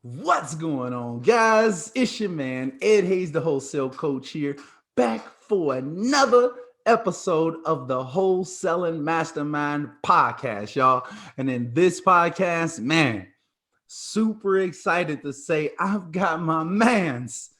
What's going on, guys? It's your man, Ed Hayes, the wholesale coach here, back for another episode of the Wholesaling Mastermind podcast, y'all. And in this podcast, man, super excited to say I've got my man's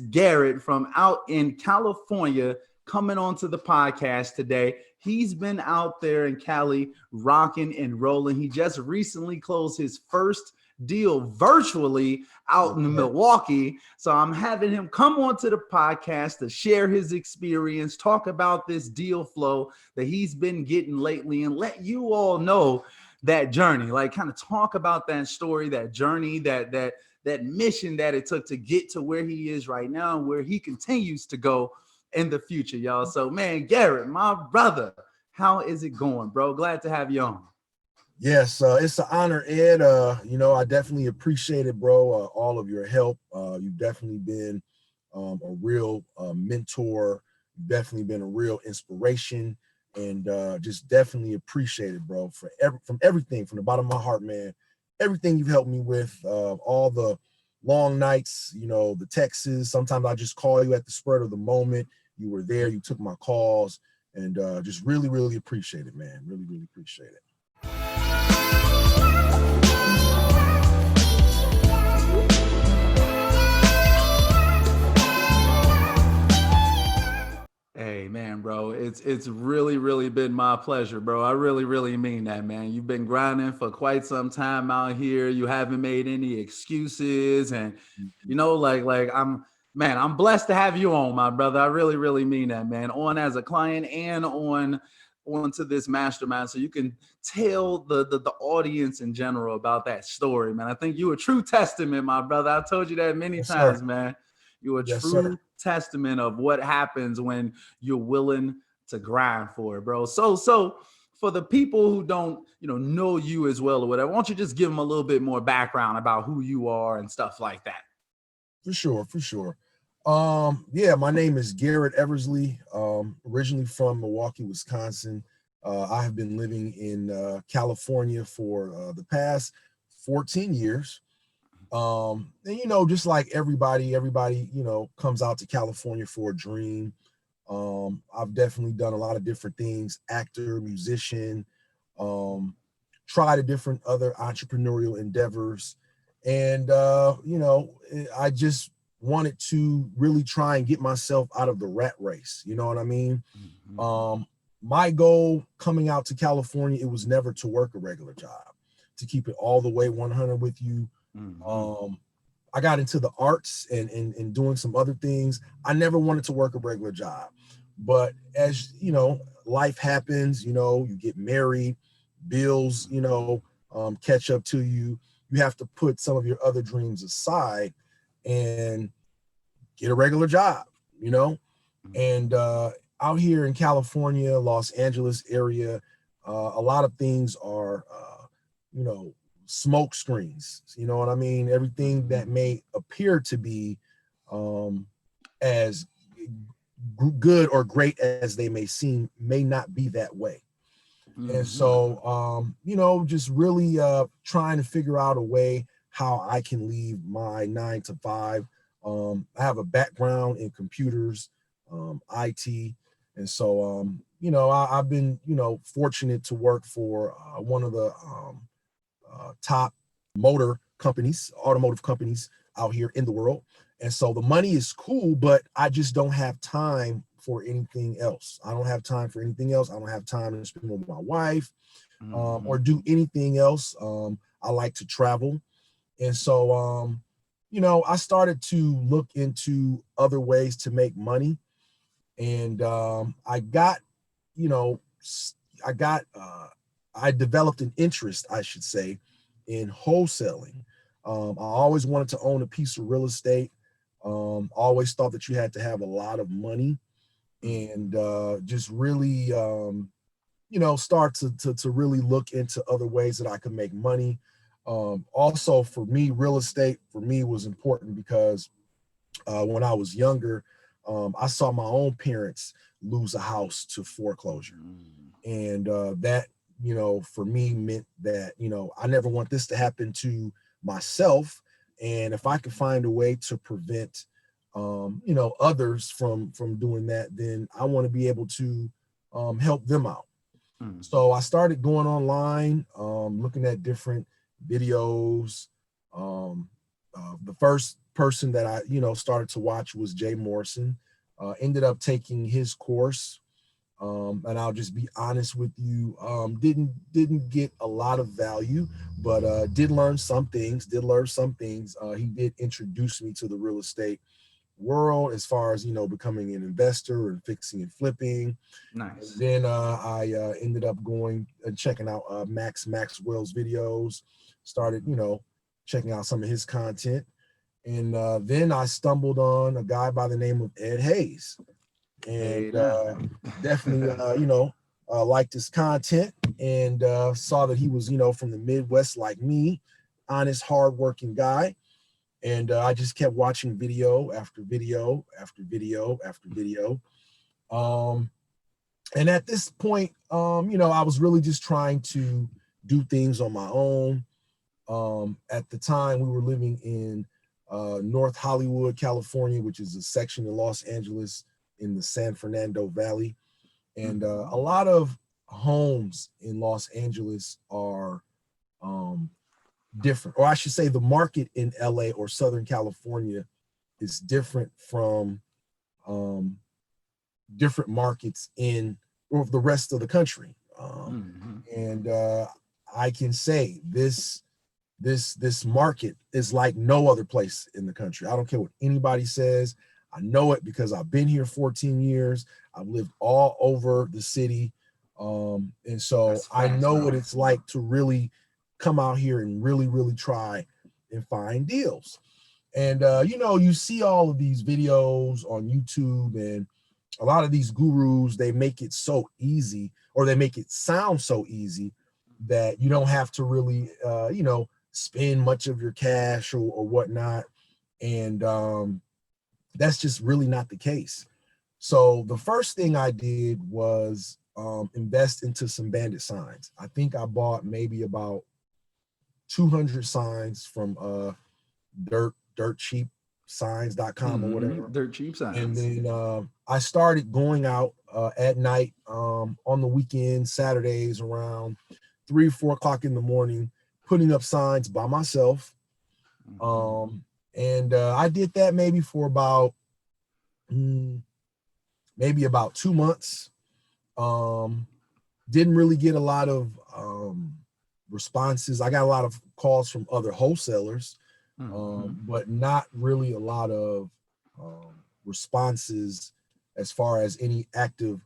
Garett from out in California coming onto the podcast today. He's been out there in Cali rocking and rolling. He just recently closed his first deal virtually out in Milwaukee. So I'm having him come onto the podcast to share his experience, talk about this deal flow that he's been getting lately, and let you all know that journey, like kind of talk about that story, that journey, that mission that it took to get to where he is right now and where he continues to go in the future, y'all. So, man, Garett, my brother, how is it going, bro? Glad to have you on. Yes, it's an honor, Ed. I definitely appreciate it, bro. All of your help. You've definitely been a real mentor. You've definitely been a real inspiration, and just definitely appreciate it, bro. From everything, from the bottom of my heart, man. Everything you've helped me with, all the long nights, the texts. Sometimes I just call you at the spur of the moment. You were there. You took my calls, and just really, really appreciate it, man. Really, really appreciate it. Hey man, bro, it's really been my pleasure, bro. I really mean that, man. You've been grinding for quite some time out here. You haven't made any excuses, and I'm blessed to have you on, my brother. I really mean that, man. On as a client and onto this mastermind, so you can tell the audience in general about that story, man. I think you a true testament, my brother. I told you that many Yes, times, sir. man. You're a Yes, sir. true testament of what happens when you're willing to grind for it, bro. So for the people who don't, know you as well or whatever, why don't you just give them a little bit more background about who you are and stuff like that? For sure, for sure. Yeah, my name is Garett Eversley. Originally from Milwaukee, Wisconsin. I have been living in California for the past 14 years. And just like everybody, comes out to California for a dream. I've definitely done a lot of different things, actor, musician, um, tried a different other entrepreneurial endeavors. And, I just wanted to really try and get myself out of the rat race. You know what I mean? Mm-hmm. My goal coming out to California, it was never to work a regular job, to keep it all the way 100 with you. Mm-hmm. I got into the arts and doing some other things. I never wanted to work a regular job. But as life happens, you get married, bills, catch up to you. You have to put some of your other dreams aside and get a regular job, you know? And out here in California, Los Angeles area, a lot of things are, you know, smoke screens. You know what I mean? Everything that may appear to be as good or great as they may seem may not be that way. And Mm-hmm. so, just really trying to figure out a way how I can leave my 9 to 5. I have a background in computers, IT. And so, I've been, fortunate to work for one of the top automotive companies out here in the world. And so the money is cool, but I just don't have time for anything else. I don't have time for anything else. I don't have time to spend with my wife or Mm-hmm. do anything else. I like to travel. And so, I started to look into other ways to make money. And you know, I got, I developed an interest, I should say, in wholesaling. I always wanted to own a piece of real estate. Always thought that you had to have a lot of money and just really, start to really look into other ways that I could make money. Also, for me, real estate for me was important because when I was younger, I saw my own parents lose a house to foreclosure. And that, for me meant that, I never want this to happen to myself. And if I could find a way to prevent, others from doing that, then I want to be able to help them out. So I started going online, looking at different videos. The first person that I, started to watch was Jay Morrison. Ended up taking his course. And I'll just be honest with you, didn't get a lot of value, but did learn some things. He did introduce me to the real estate world as far as, becoming an investor and fixing and flipping. Nice. And then I ended up going and checking out Maxwell's videos, started, checking out some of his content. And then I stumbled on a guy by the name of Ed Hayes. And definitely, liked his content and saw that he was, from the Midwest like me, honest, hardworking guy. And I just kept watching video after video after video after video. And at this point, I was really just trying to do things on my own. At the time, we were living in North Hollywood, California, which is a section in Los Angeles in the San Fernando Valley. And a lot of homes in Los Angeles are different, or I should say the market in LA or Southern California is different from different markets in or the rest of the country. And I can say this market is like no other place in the country. I don't care what anybody says. I know it because I've been here 14 years. I've lived all over the city. And so I know what it's like to really come out here and really, really try and find deals. And, you see all of these videos on YouTube, and a lot of these gurus, they make it so easy, or they make it sound so easy that you don't have to really, spend much of your cash or whatnot. And that's just really not the case. So the first thing I did was invest into some bandit signs. I think I bought maybe about 200 signs from dirtcheapsigns.com or whatever. Dirt cheap signs. And then I started going out at night on the weekend, Saturdays around 3 or 4 o'clock in the morning, putting up signs by myself. And I did that maybe for about 2 months. Didn't really get a lot of responses. I got a lot of calls from other wholesalers, but not really a lot of responses as far as any active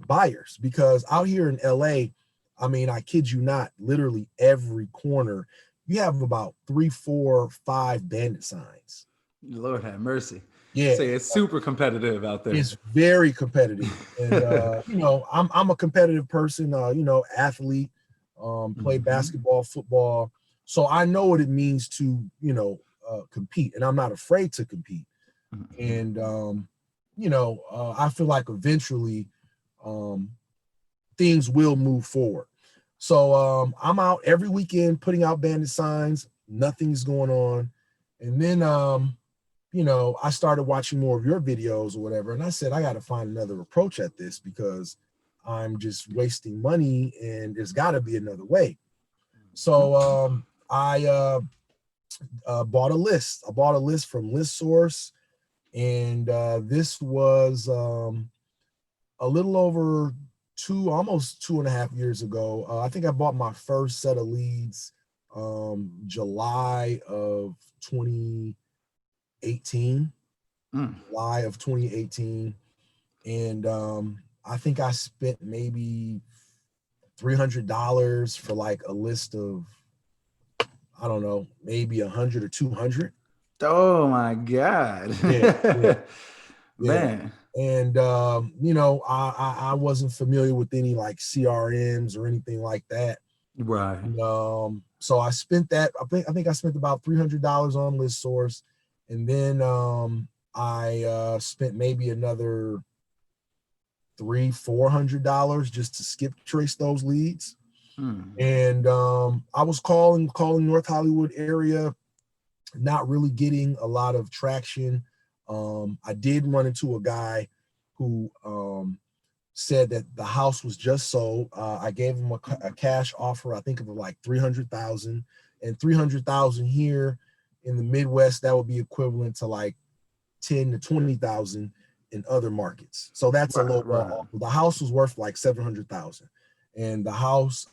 buyers. Because out here in LA, I mean, I kid you not, literally every corner, you have about 3, 4, 5 bandit signs. Lord have mercy. Yeah, so it's super competitive out there. It's very competitive, and I'm a competitive person. Athlete, play basketball, football, so I know what it means to compete, and I'm not afraid to compete. And I feel like eventually things will move forward. So I'm out every weekend putting out bandit signs. Nothing's going on, and then I started watching more of your videos or whatever. And I said, I got to find another approach at this because I'm just wasting money and there's got to be another way. So I bought a list. I bought a list from ListSource. And this was a little over almost 2.5 years ago. I think I bought my first set of leads July of 2018. July of 2018. And I think I spent maybe $300 for like a list of, I don't know, maybe 100 or 200. Oh my God. Yeah. Man. And I wasn't familiar with any like CRMs or anything like that. Right. So I spent that. I think I spent about $300 on ListSource, and then I spent maybe another $300-400 just to skip trace those leads. And I was calling North Hollywood area, not really getting a lot of traction. I did run into a guy who said that the house was just sold. I gave him a cash offer, I think of like 300,000, and 300,000 here in the Midwest, that would be equivalent to like 10 to 20,000 in other markets. So that's a low ball offer. The house was worth like 700,000, and the house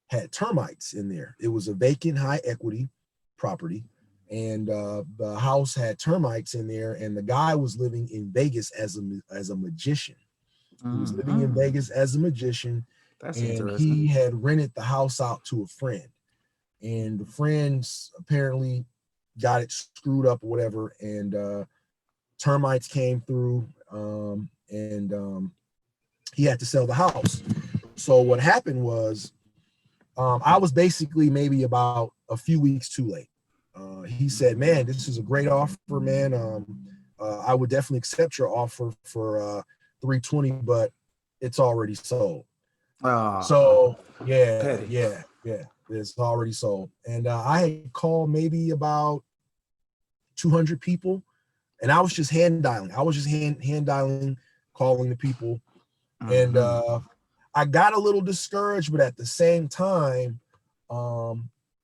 had termites in there. It was a vacant high equity property, and the house had termites in there, and the guy was living in Vegas as a magician. He was living in Vegas as a magician. That's and interesting. he had rented the house out to a friend, and the friends apparently got it screwed up or whatever, and termites came through, and he had to sell the house. So what happened was, I was basically maybe about a few weeks too late. He said, "Man, this is a great offer, man. I would definitely accept your offer for 320, but it's already sold." So yeah, it's already sold. And I had called maybe about 200 people, and I was just hand dialing. I was just hand dialing, calling the people, and I got a little discouraged, but at the same time,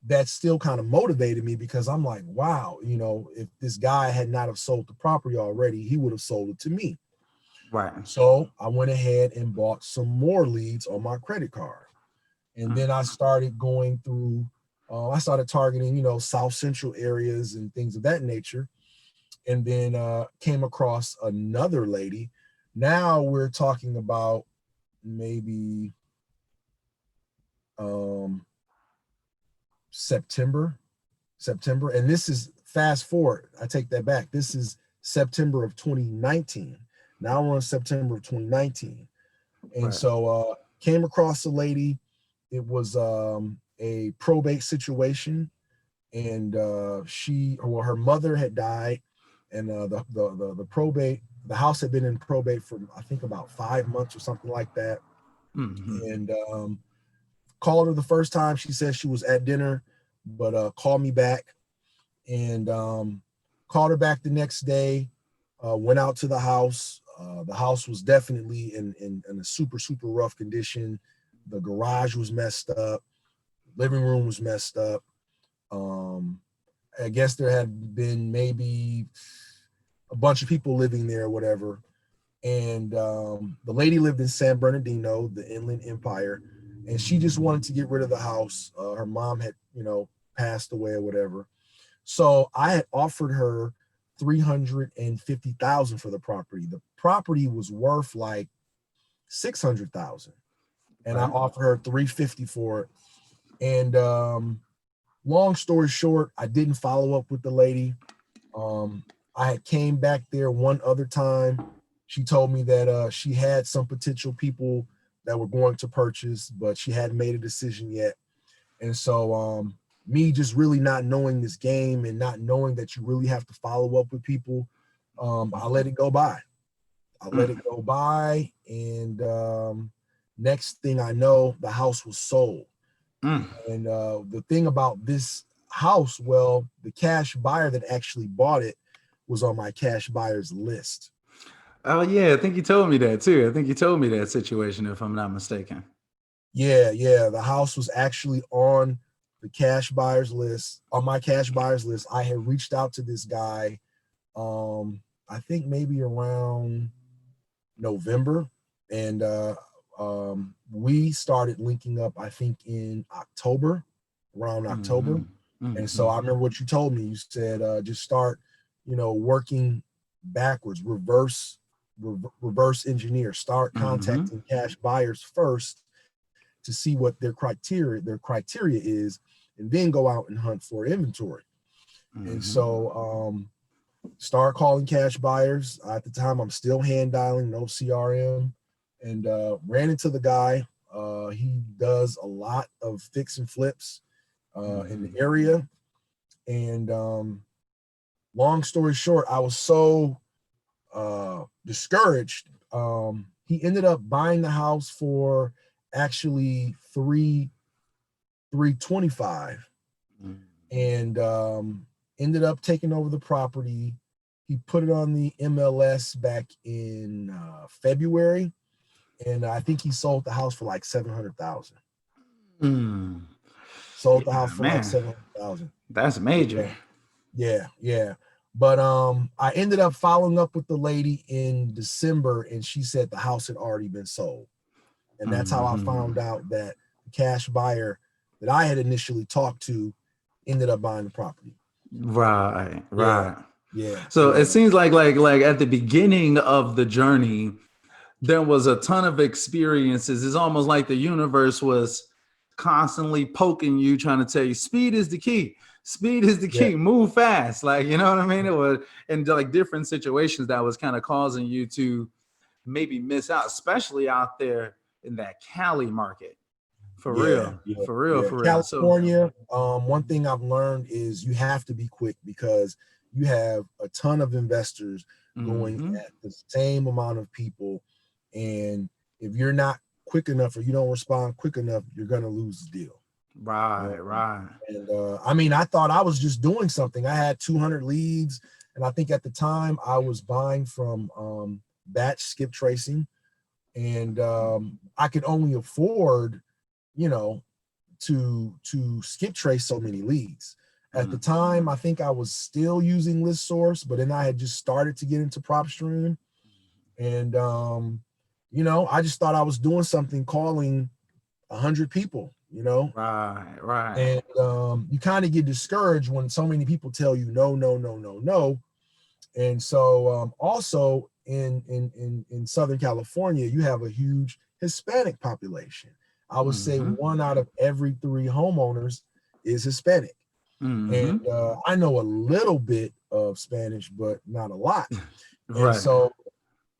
that still kind of motivated me, because I'm like, wow, if this guy had not have sold the property already, he would have sold it to me. Right. So I went ahead and bought some more leads on my credit card. And then I started going through, I started targeting, South Central areas and things of that nature. And then came across another lady. Now we're talking about maybe September. And this is, fast forward, I take that back. This is September of 2019. Now we're on September of 2019. And so came across a lady. It was a probate situation, and her mother had died, and the house had been in probate for, I think, about 5 months or something like that. And called her the first time. She said she was at dinner, but called me back, and called her back the next day. Went out to the house. The house was definitely in a super, super rough condition. The garage was messed up. Living room was messed up. I guess there had been maybe a bunch of people living there or whatever. And the lady lived in San Bernardino, the Inland Empire, and she just wanted to get rid of the house. Her mom had, passed away or whatever. So I had offered her 350,000 for the property. The property was worth like 600,000, and I offered her 350 for it. And long story short, I didn't follow up with the lady. I had came back there one other time. She told me that she had some potential people that were going to purchase, but she hadn't made a decision yet. And so me just really not knowing this game and not knowing that you really have to follow up with people, I let it go by. And next thing I know, the house was sold. And the thing about this house, well, the cash buyer that actually bought it was on my cash buyers list. Oh yeah, I think you told me that too. I think you told me that situation, if I'm not mistaken. Yeah. The house was actually on the cash buyers list, on my cash buyers list. I had reached out to this guy, I think maybe around November, and we started linking up, I think in around October. And so I remember what you told me. You said just start, working backwards, reverse engineer, start contacting cash buyers first to see what their criteria is, and then go out and hunt for inventory. And so start calling cash buyers. At the time, I'm still hand dialing, no CRM, and ran into the guy. He does a lot of fix and flips in the area. And long story short, I was so discouraged. He ended up buying the house for actually 325, and ended up taking over the property. He put it on the MLS back in February, and I think he sold the house for like 700,000. Sold the house for like 700,000. That's major. Yeah. But I ended up following up with the lady in December, and she said the house had already been sold. And that's how I found out that the cash buyer that I had initially talked to ended up buying the property. Right. Yeah. So it seems like at the beginning of the journey, there was a ton of experiences. It's almost like the universe was constantly poking you, trying to tell you speed is the key. Speed is the key. Move fast. Like, you know what I mean? It was in like different situations that was kind of causing you to maybe miss out, especially out there in that Cali market. For real. California, one thing I've learned is you have to be quick, because you have a ton of investors going at the same amount of people. And if you're not quick enough, or you don't respond quick enough, you're going to lose the deal. Right. And I mean, I thought I was just doing something. I had 200 leads. And I think at the time I was buying from batch skip tracing. And I could only afford, to skip trace so many leads. At the time, I think I was still using List Source, but then I had just started to get into PropStream. And, I just thought I was doing something, calling 100 people, Right. And you kind of get discouraged when so many people tell you no. And so also in Southern California, you have a huge Hispanic population. I would say 1 out of every 3 homeowners is Hispanic. And I know a little bit of Spanish, but not a lot. And so,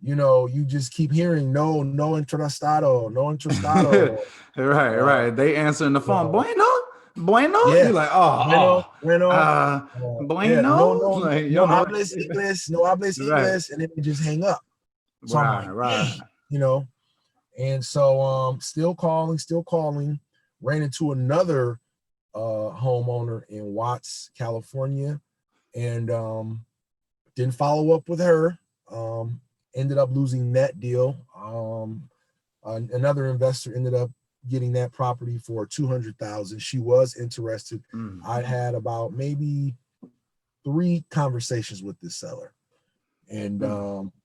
you just keep hearing no interesado. Right. They answering the phone. Bueno. Yeah. You're like, bueno. No hables inglés, and then they just hang up. So I'm like, right. And so still calling, ran into another homeowner in Watts, California, and didn't follow up with her. Ended up losing that deal. Another investor ended up getting that property for 200,000. She was interested. I had about maybe 3 conversations with this seller. And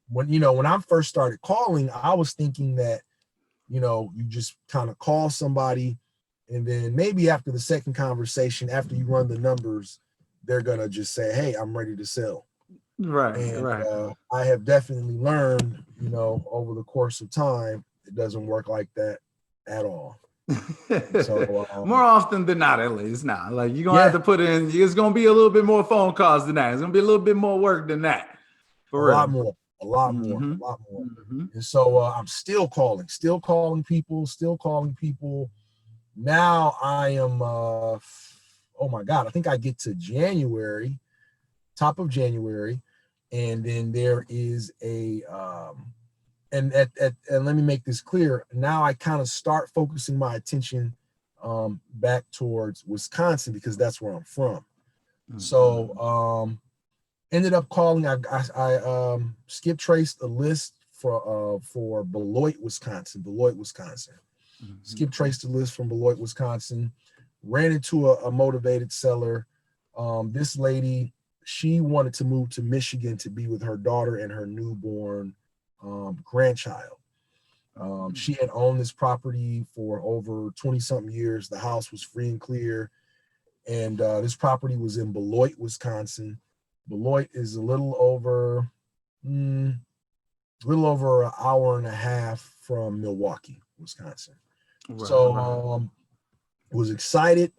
when I first started calling, I was thinking that, you just kind of call somebody, and then maybe after the second conversation, after you run the numbers, they're going to just say, hey, I'm ready to sell. Right. I have definitely learned, over the course of time, it doesn't work like that at all. So more often than not, at least now, like you're gonna have to put in, it's gonna be a little bit more phone calls than that. It's gonna be a little bit more work than that. A lot more. And so I'm still calling people. Now I am, oh my God, I think I get to January, top of January. And then there is a, and let me make this clear. Now I kind of start focusing my attention back towards Wisconsin, because that's where I'm from. So ended up calling. I skip traced a list for Beloit, Wisconsin. Skip traced the list from Beloit, Wisconsin. Ran into a motivated seller. This lady, she wanted to move to Michigan to be with her daughter and her newborn grandchild. She had owned this property for over 20-something years. The house was free and clear. And this property was in Beloit, Wisconsin. Beloit is a little over an hour and a half from Milwaukee, Wisconsin. So was excited.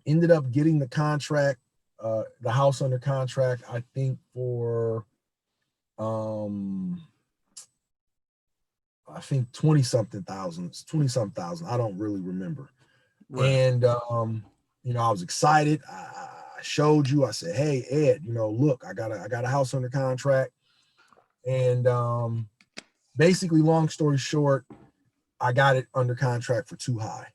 Ended up getting the contract, the house under contract, I think for I think 20-something thousand. I don't really remember. And I was excited. I showed you. I said, "Hey, Ed, look, I got a house under contract." And basically, long story short, I got it under contract for too high.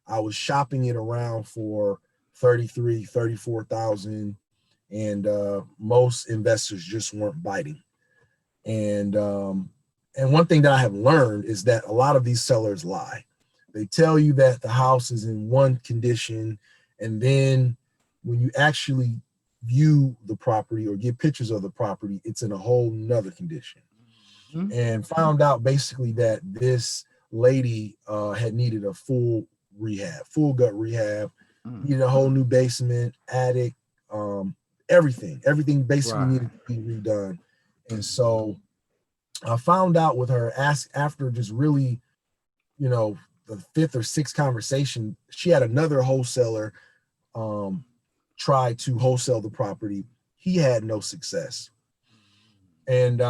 I was shopping it around for 33, 34,000, and most investors just weren't biting. And one thing that I have learned is that a lot of these sellers lie. They tell you that the house is in one condition, and then when you actually view the property or get pictures of the property, it's in a whole nother condition. Mm-hmm. And found out basically that this lady had needed a full gut rehab, needed a whole new basement, attic, everything basically needed to be redone. And so I found out with her after just really, the fifth or sixth conversation, she had another wholesaler try to wholesale the property. He had no success. And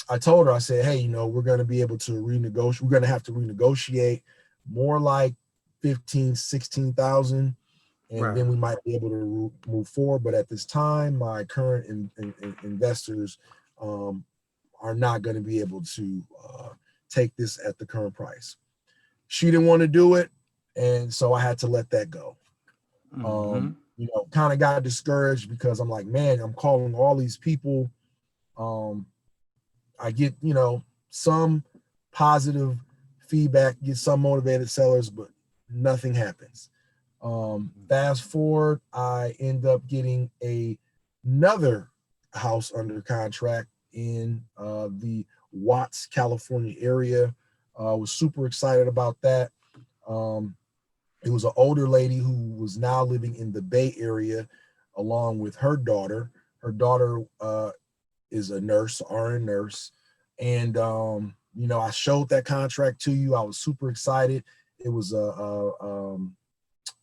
I told her, I said, hey, we're going to be able to renegotiate. We're going to have to renegotiate more like 15, 16,000. And then we might be able to move forward. But at this time, my current investors are not going to be able to take this at the current price. She didn't want to do it. And so I had to let that go. Kind of got discouraged because I'm like, man, I'm calling all these people. I get, some positive feedback, get some motivated sellers, but nothing happens. Fast forward, I end up getting another house under contract in the Watts, California area. Was super excited about that. It was an older lady who was now living in the Bay Area along with her daughter. Her daughter is a nurse, RN nurse. And, I showed that contract to you. I was super excited. It was a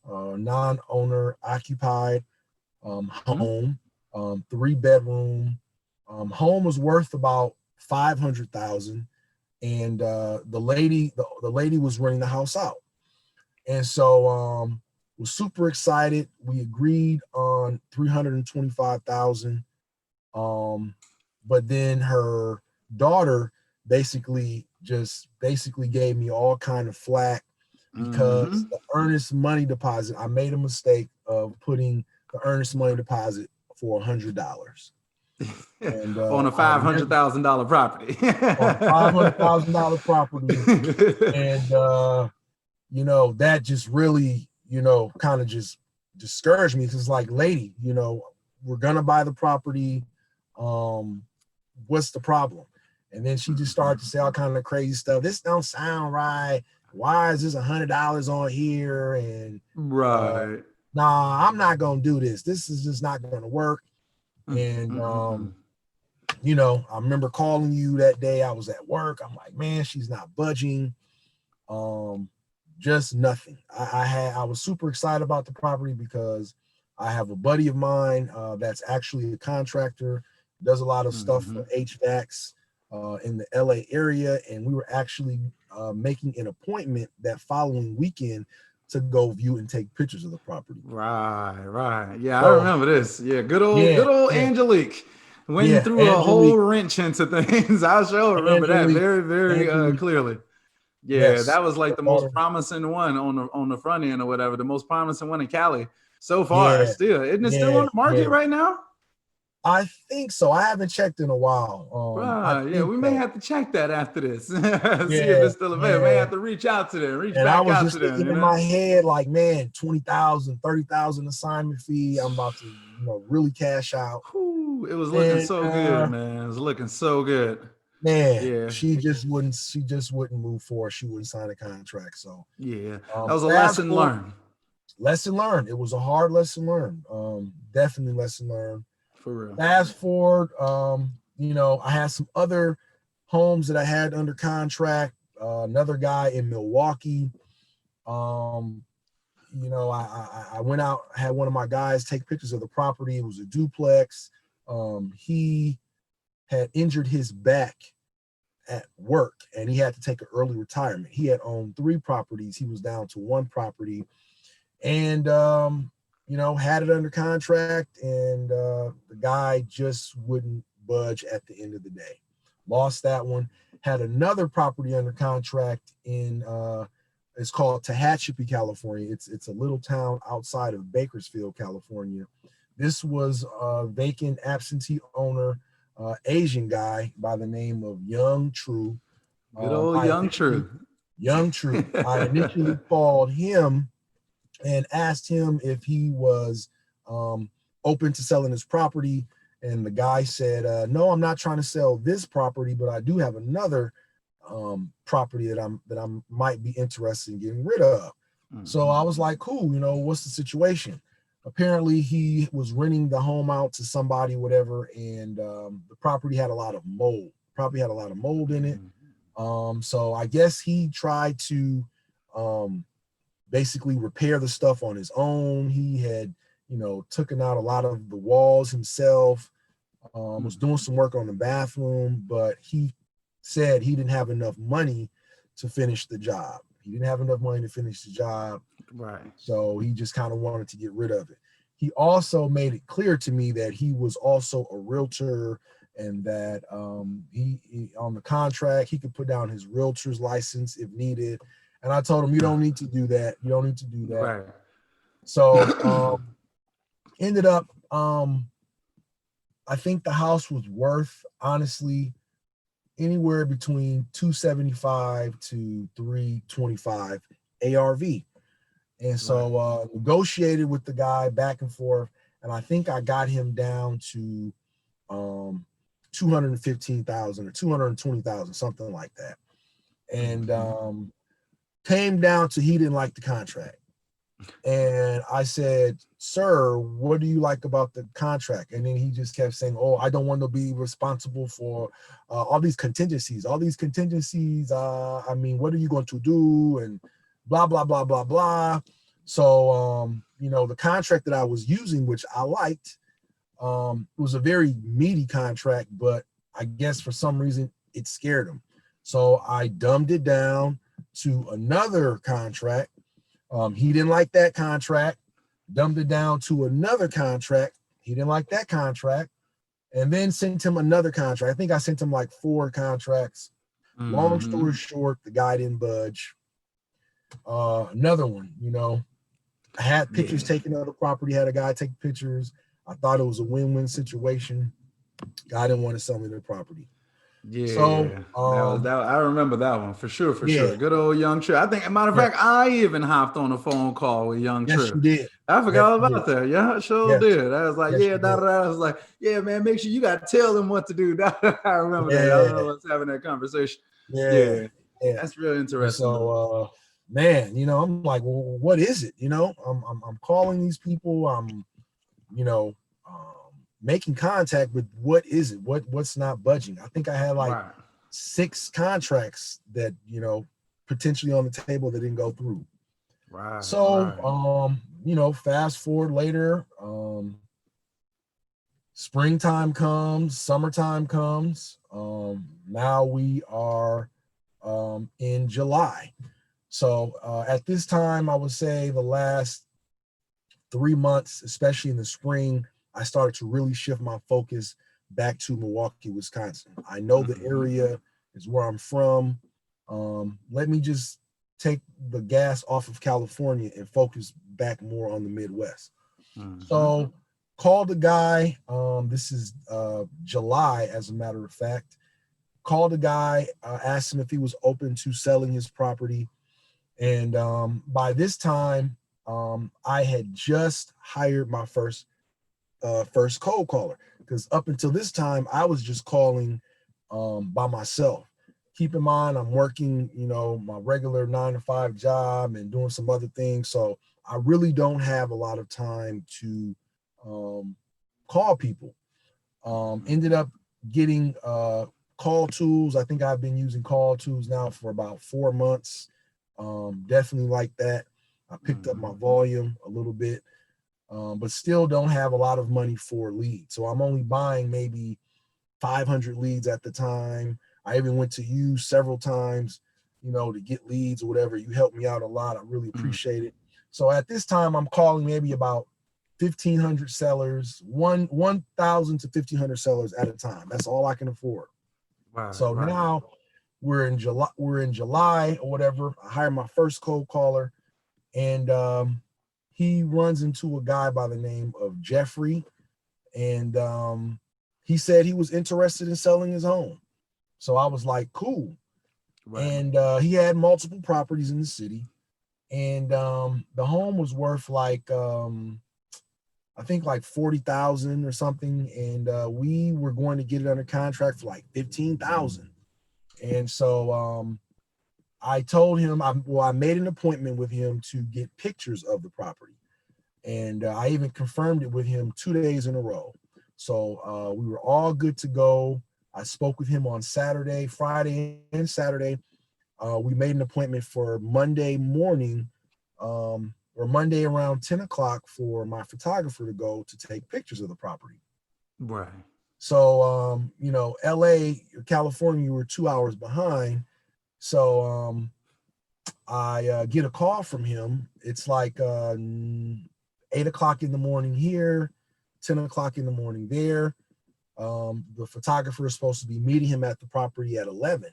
non-owner occupied home, 3-bedroom. Home was worth about $500,000, and the lady was renting the house out. And so was super excited. We agreed on $325,000. But then her daughter basically gave me all kind of flack because the earnest money deposit, I made a mistake of putting the earnest money deposit for $100. And, on a $500,000 property. On a $500,000 property. And, that just really, kind of just discouraged me. Because it's like, lady, we're going to buy the property. What's the problem? And then she just started to say all kind of crazy stuff. This don't sound right. Why is this $100 on here? And nah, I'm not going to do this. This is just not going to work. And, I remember calling you that day. I was at work. I'm like, man, she's not budging. Just nothing. I was super excited about the property because I have a buddy of mine that's actually a contractor, does a lot of stuff for HVACs in the LA area. And we were actually making an appointment that following weekend to go view and take pictures of the property. Right. Yeah, so, I remember this. Yeah, good old Angelique. Went through a whole wrench into things. I sure remember that very, very clearly. Yeah, yes. That was like the most promising one on the front end or whatever. The most promising one in Cali so far. Still, isn't it still on the market right now? I think so. I haven't checked in a while. We may have to check that after this. See if it's still available. May have to reach out to them, reach back out to them. I was just thinking in my head, like, man, $20,000, $30,000 assignment fee. I'm about to, really cash out. It was looking so good, man. It was looking so good. Man, she just wouldn't move forward. She wouldn't sign a contract. So that was a lesson learned. Lesson learned. It was a hard lesson learned. Definitely lesson learned. For real. Fast forward, I had some other homes that I had under contract. Another guy in Milwaukee. I went out, had one of my guys take pictures of the property. It was a duplex. He had injured his back at work and he had to take an early retirement. He had owned 3 properties. He was down to 1 property and, had it under contract and the guy just wouldn't budge at the end of the day. Lost that one. had another property under contract in it's called Tehachapi, California. It's a little town outside of Bakersfield, California. This was a vacant absentee owner, Asian guy by the name of Young True. Good old Young True. Young True. I initially called him and asked him if he was open to selling his property. And the guy said, no, I'm not trying to sell this property, but I do have another property that I might be interested in getting rid of. Mm-hmm. So I was like, cool, what's the situation? Apparently he was renting the home out to somebody, whatever, and the property had a lot of mold. Probably had a lot of mold in it. So I guess he tried to basically repair the stuff on his own. He had, taken out a lot of the walls himself, was doing some work on the bathroom, but he said he didn't have enough money to finish the job. Right. So he just kind of wanted to get rid of it. He also made it clear to me that he was also a realtor and that he on the contract, he could put down his realtor's license if needed. And I told him, you don't need to do that. Right. So ended up, I think the house was worth, honestly, anywhere between 275 to 325 ARV. And so negotiated with the guy back and forth, and I think I got him down to 215,000 or 220,000, something like that. And came down to he didn't like the contract. And I said, sir, what do you like about the contract? And then he just kept saying, oh, I don't want to be responsible for all these contingencies. I mean, what are you going to do? And blah, blah, blah, blah, blah. So, the contract that I was using, which I liked, was a very meaty contract, but I guess for some reason it scared him. So I dumbed it down to another contract. He didn't like that contract, dumbed it down to another contract. He didn't like that contract, and then sent him another contract. I think I sent him like 4 contracts. Mm-hmm. Long story short, the guy didn't budge. Another one, I had pictures taken of the property, had a guy take pictures. I thought it was a win-win situation. Guy didn't want to sell me the property. Yeah, so I remember that one for sure. Good old Young True. I think, matter of fact, I even hopped on a phone call with Young True. Yes, you did. I forgot about that. Yeah, I sure did. I was like, I was like, yeah, man, make sure you got to tell them what to do. I remember that. I was having that conversation. Yeah. That's really interesting. So, man, I'm like, well, what is it? I'm calling these people. I'm, making contact, but what is it? What's not budging? I think I had like 6 contracts that, potentially on the table that didn't go through. Right. So, fast forward later, springtime comes, summertime comes. Now we are in July. So at this time, I would say the last 3 months, especially in the spring, I started to really shift my focus back to Milwaukee, Wisconsin. I know the area is where I'm from. Let me just take the gas off of California and focus back more on the Midwest. So called the guy. This is July, as a matter of fact. Called the guy, asked him if he was open to selling his property. And by this time, I had just hired my first cold caller, because up until this time I was just calling by myself. Keep in mind, I'm working, my regular 9-to-5 job and doing some other things. So I really don't have a lot of time to call people. Ended up getting call tools. I think I've been using call tools now for about 4 months. Definitely like that. I picked up my volume a little bit. But still don't have a lot of money for leads. So I'm only buying maybe 500 leads at the time. I even went to you several times, to get leads or whatever. You helped me out a lot. I really appreciate it. So at this time, I'm calling maybe about 1,500 sellers, 1,000 to 1,500 sellers at a time. That's all I can afford. Now we're in July or whatever. I hired my first cold caller, and he runs into a guy by the name of Jeffrey, and he said he was interested in selling his home. So I was like, cool. Right. And he had multiple properties in the city, and the home was worth like I think like 40,000 or something, and we were going to get it under contract for like 15,000. And so I told him, I made an appointment with him to get pictures of the property, and I even confirmed it with him 2 days in a row. So we were all good to go. I spoke with him on Friday and Saturday. We made an appointment for Monday morning, or Monday around 10 o'clock for my photographer to go to take pictures of the property. Right. So, LA, California, we're 2 hours behind. So I get a call from him. It's like 8 o'clock in the morning here, 10 o'clock in the morning there. The photographer is supposed to be meeting him at the property at 11.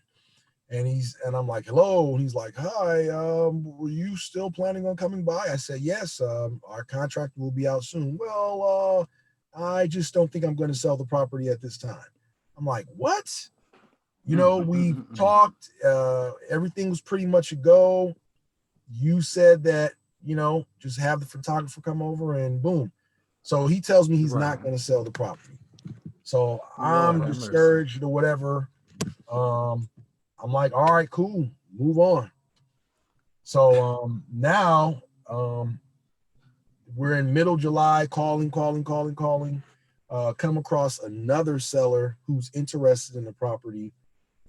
And I'm like, hello. And he's like, hi, were you still planning on coming by? I said, yes, our contract will be out soon. Well, I just don't think I'm going to sell the property at this time. I'm like, what? We talked, everything was pretty much a go. You said that, just have the photographer come over and boom. So he tells me he's not going to sell the property. So I'm discouraged or whatever. I'm like, all right, cool, move on. So now we're in middle July, calling, come across another seller who's interested in the property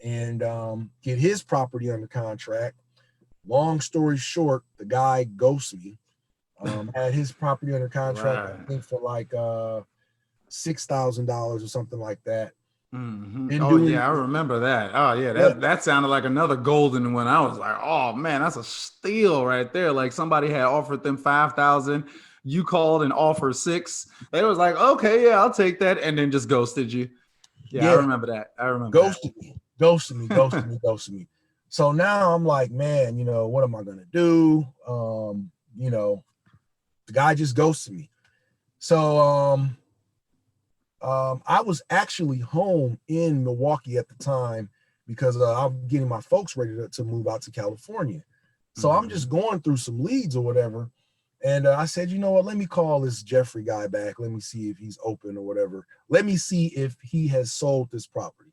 and get his property under contract. Long story short, the guy ghosts me. Had his property under contract, I think for like $6,000 or something like that. Mm-hmm. Oh yeah, I remember that. Oh yeah, that sounded like another golden one. I was like, oh man, that's a steal right there. Like somebody had offered them 5,000. You called and offered 6. They was like, okay, yeah, I'll take that, and then just ghosted you. Yeah, I remember that. Ghosted me. So now I'm like, man, what am I gonna do? The guy just ghosted me. So I was actually home in Milwaukee at the time because I'm getting my folks ready to move out to California. So I'm just going through some leads or whatever. And I said, you know what, let me call this Jeffrey guy back. Let me see if he's open or whatever. Let me see if he has sold this property.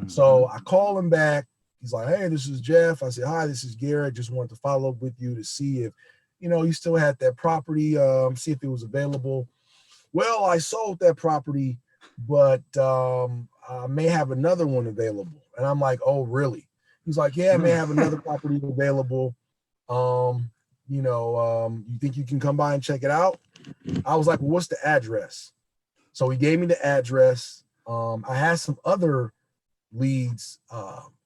So I call him back. He's like, hey, this is Jeff. I said, hi, this is Garett. Just wanted to follow up with you to see if, you still had that property, see if it was available. Well, I sold that property, but I may have another one available. And I'm like, oh, really? He's like, yeah, I may have another property available. You think you can come by and check it out? I was like, well, what's the address? So he gave me the address. I had some other leads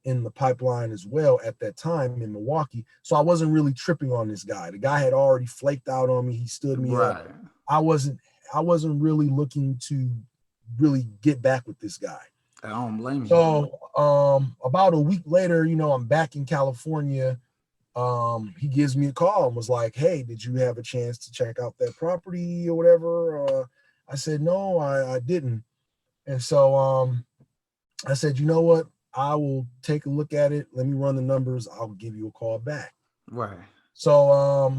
in the pipeline as well at that time in Milwaukee. So I wasn't really tripping on this guy. The guy had already flaked out on me. He stood me up. I wasn't really looking to really get back with this guy. I don't blame you. So about a week later, I'm back in California. He gives me a call and was like, hey, did you have a chance to check out that property or whatever? I said, no, I didn't. And so I said, you know what? I will take a look at it. Let me run the numbers. I'll give you a call back. Right. So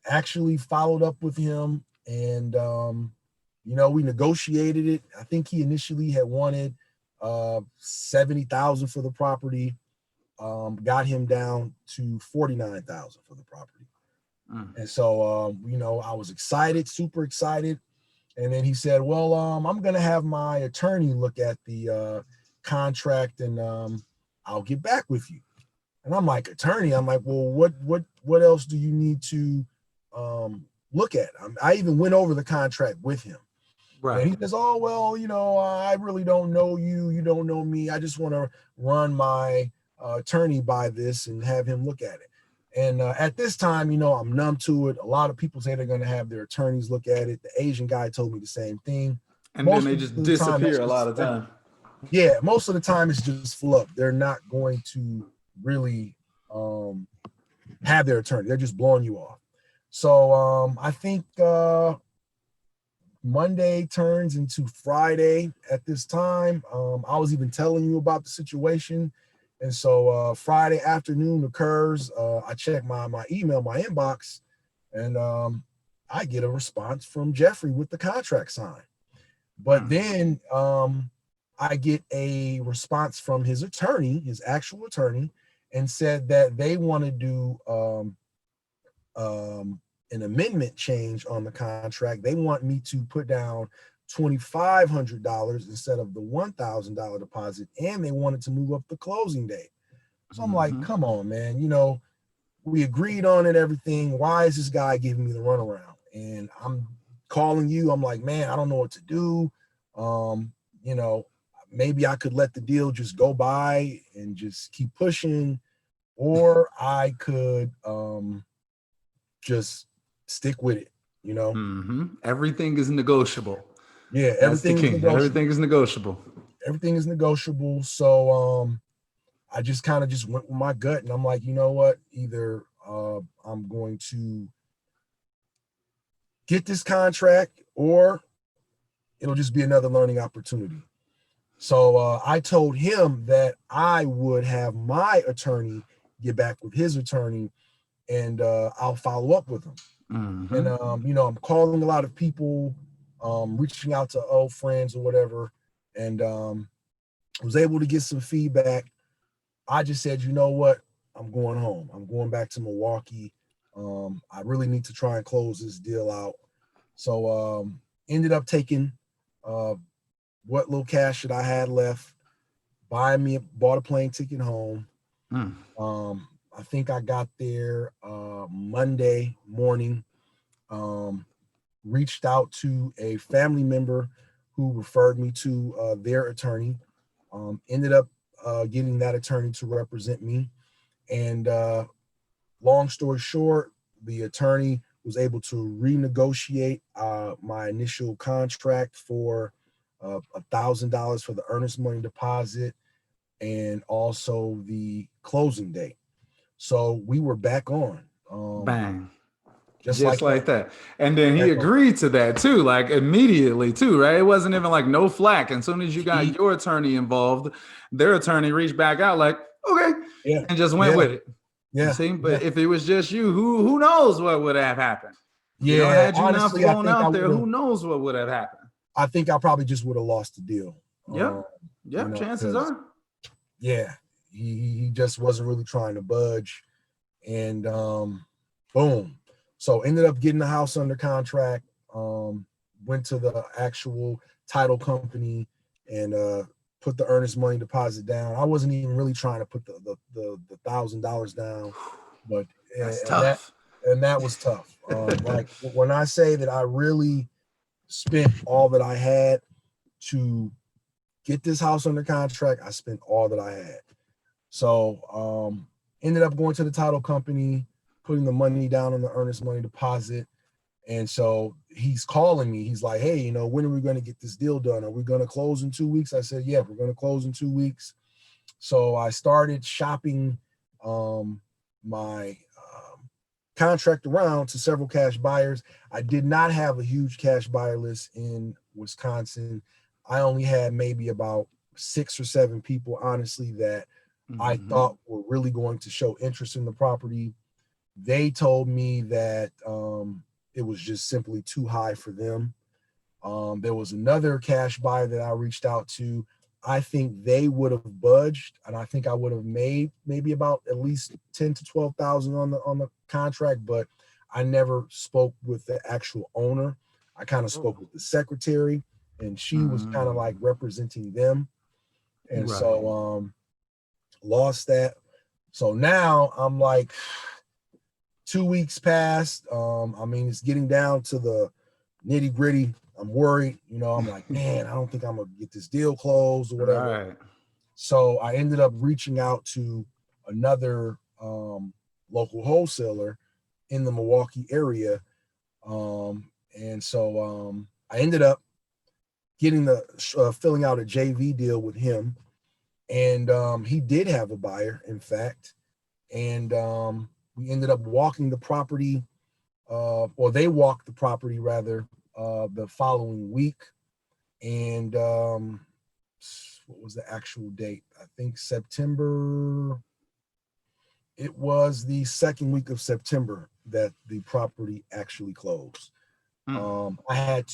actually followed up with him and we negotiated it. I think he initially had wanted 70,000 for the property. Got him down to 49,000 for the property. And so I was excited, super excited. And then he said, well, I'm going to have my attorney look at the contract and I'll get back with you. And I'm like, attorney? I'm like, well, what else do you need to look at? I even went over the contract with him. Right. And he says, oh, well, I really don't know you. You don't know me. I just want to run my attorney by this and have him look at it. And at this time, I'm numb to it. A lot of people say they're going to have their attorneys look at it. The Asian guy told me the same thing. And then they just disappear a lot of time. Yeah, most of the time it's just fluff. They're not going to really have their attorney. They're just blowing you off. So I think Monday turns into Friday at this time. I was even telling you about the situation. And so Friday afternoon occurs. I check my email, my inbox, and I get a response from Jeffrey with the contract signed. But then I get a response from his attorney, his actual attorney, and said that they want to do an amendment change on the contract. They want me to put down $2,500 instead of the $1,000 deposit, and they wanted to move up the closing date. So I'm like, come on, man. You know, we agreed on it, everything. Why is this guy giving me the runaround? And I'm calling you. I'm like, man, I don't know what to do. You know, maybe I could let the deal just go by and just keep pushing, or I could just stick with it, you know. Everything is negotiable. Yeah, That's the everything is king. negotiable. Everything is negotiable. Everything is negotiable. So I just kind of just went with my gut, and I'm like, you know what? Either I'm going to get this contract, or it'll just be another learning opportunity. So I told him that I would have my attorney get back with his attorney, and I'll follow up with him. And you know, I'm calling a lot of people, reaching out to old friends or whatever, and was able to get some feedback. I just said, you know what? I'm going home. I'm going back to Milwaukee. I really need to try and close this deal out. So ended up taking what little cash that I had left, bought a plane ticket home. I think I got there Monday morning. Reached out to a family member who referred me to their attorney. Ended up getting that attorney to represent me. And long story short, the attorney was able to renegotiate my initial contract for $1,000 for the earnest money deposit and also the closing date. So we were back on. Bang. Just Just like like that. that. And then he Back on. agreed to that too, like immediately too, right? It wasn't even like no flack. As soon as you got your attorney involved, their attorney reached back out like, okay, Yeah. and just went with it. Yeah. See, but if it was just you, who knows what would have happened? Yeah. You know, had you not Honestly, I flown think out there, who knows what would have happened? I think I probably just would have lost the deal. Yep. You know, Chances are. Yeah. He just wasn't really trying to budge. And boom. So ended up getting the house under contract. Went to the actual title company and put the earnest money deposit down. I wasn't even really trying to put the $1,000 down, but That's tough. That was tough. Like when I say that I really spent all that I had to get this house under contract, I spent all that I had. So ended up going to the title company, putting the money down on the earnest money deposit. And so he's calling me. He's like, hey, you know, when are we going to get this deal done? Are we going to close in 2 weeks? I said, yeah, we're going to close in 2 weeks. So I started shopping my contract around to several cash buyers. I did not have a huge cash buyer list in Wisconsin. I only had maybe about 6 or 7 people, honestly, that I thought were really going to show interest in the property. They told me that it was just simply too high for them. There was another cash buyer that I reached out to. I think they would have budged, and I think I would have made maybe about at least 10 to 12,000 on the contract, but I never spoke with the actual owner. I kind of spoke with the secretary, and she was kind of like representing them. And so lost that. So now I'm like 2 weeks passed. I mean, it's getting down to the nitty gritty. I'm worried, you know, I'm like, man, I don't think I'm gonna get this deal closed or whatever. Right. So I ended up reaching out to another local wholesaler in the Milwaukee area. And so I ended up getting the filling out a JV deal with him, and he did have a buyer, in fact, and we ended up walking the property, or they walked the property rather, the following week, and what was the actual date? I think September. It was the second week of September that the property actually closed. I had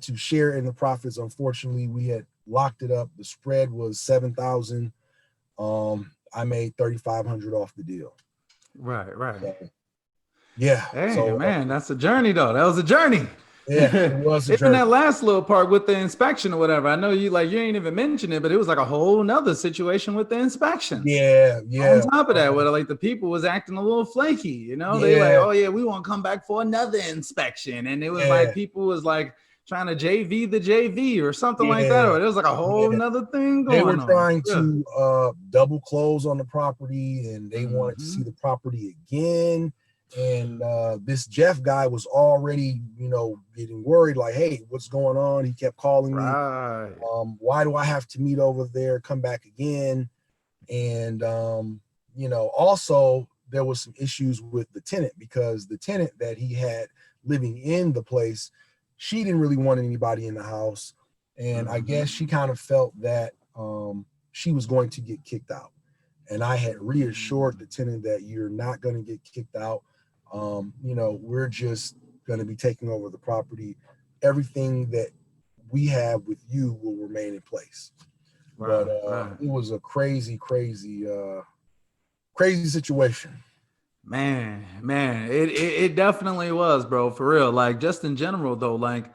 to share in the profits. Unfortunately, we had locked it up. The spread was 7,000. I made 3,500 off the deal. Right. So, yeah. Hey, so man, that's a journey though. That was a journey. Yeah, it was a Even journey. that last little part with the inspection or whatever. I know you ain't even mentioned it, but it was like a whole nother situation with the inspection. Yeah. On top of that, where like the people was acting a little flaky, you know, they like, oh yeah, we want to come back for another inspection, and it was like people was like trying to JV the JV or something like that, or it was like a whole nother thing going on. They were trying to double close on the property, and they wanted to see the property again. And this Jeff guy was already, getting worried, like, hey, what's going on? He kept calling me. Why do I have to meet over there, come back again? And, also there was some issues with the tenant, because the tenant that he had living in the place, she didn't really want anybody in the house. And I guess she kind of felt that she was going to get kicked out. And I had reassured the tenant that you're not going to get kicked out. We're just going to be taking over the property. Everything that we have with you will remain in place. But it was a crazy situation. Man, it definitely was, bro, for real. Like, just in general though, like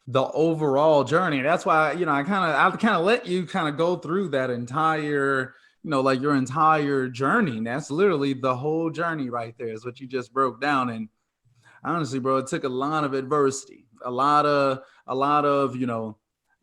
the overall journey. That's why, I kind of let you kind of go through that entire, like your entire journey. And that's literally the whole journey right there is what you just broke down. And honestly, bro, it took a lot of adversity, a lot of,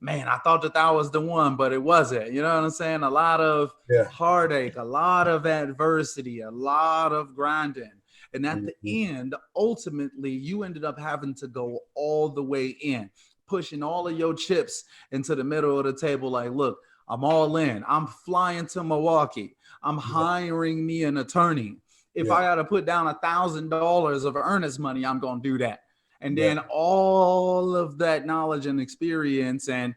man, I thought that was the one, but it wasn't, you know what I'm saying? A lot of heartache, a lot of adversity, a lot of grinding. And at the end, ultimately, you ended up having to go all the way in, pushing all of your chips into the middle of the table. Like, look, I'm all in. I'm flying to Milwaukee. I'm hiring me an attorney. If I got to put down $1,000 of earnest money, I'm going to do that. And then all of that knowledge and experience and,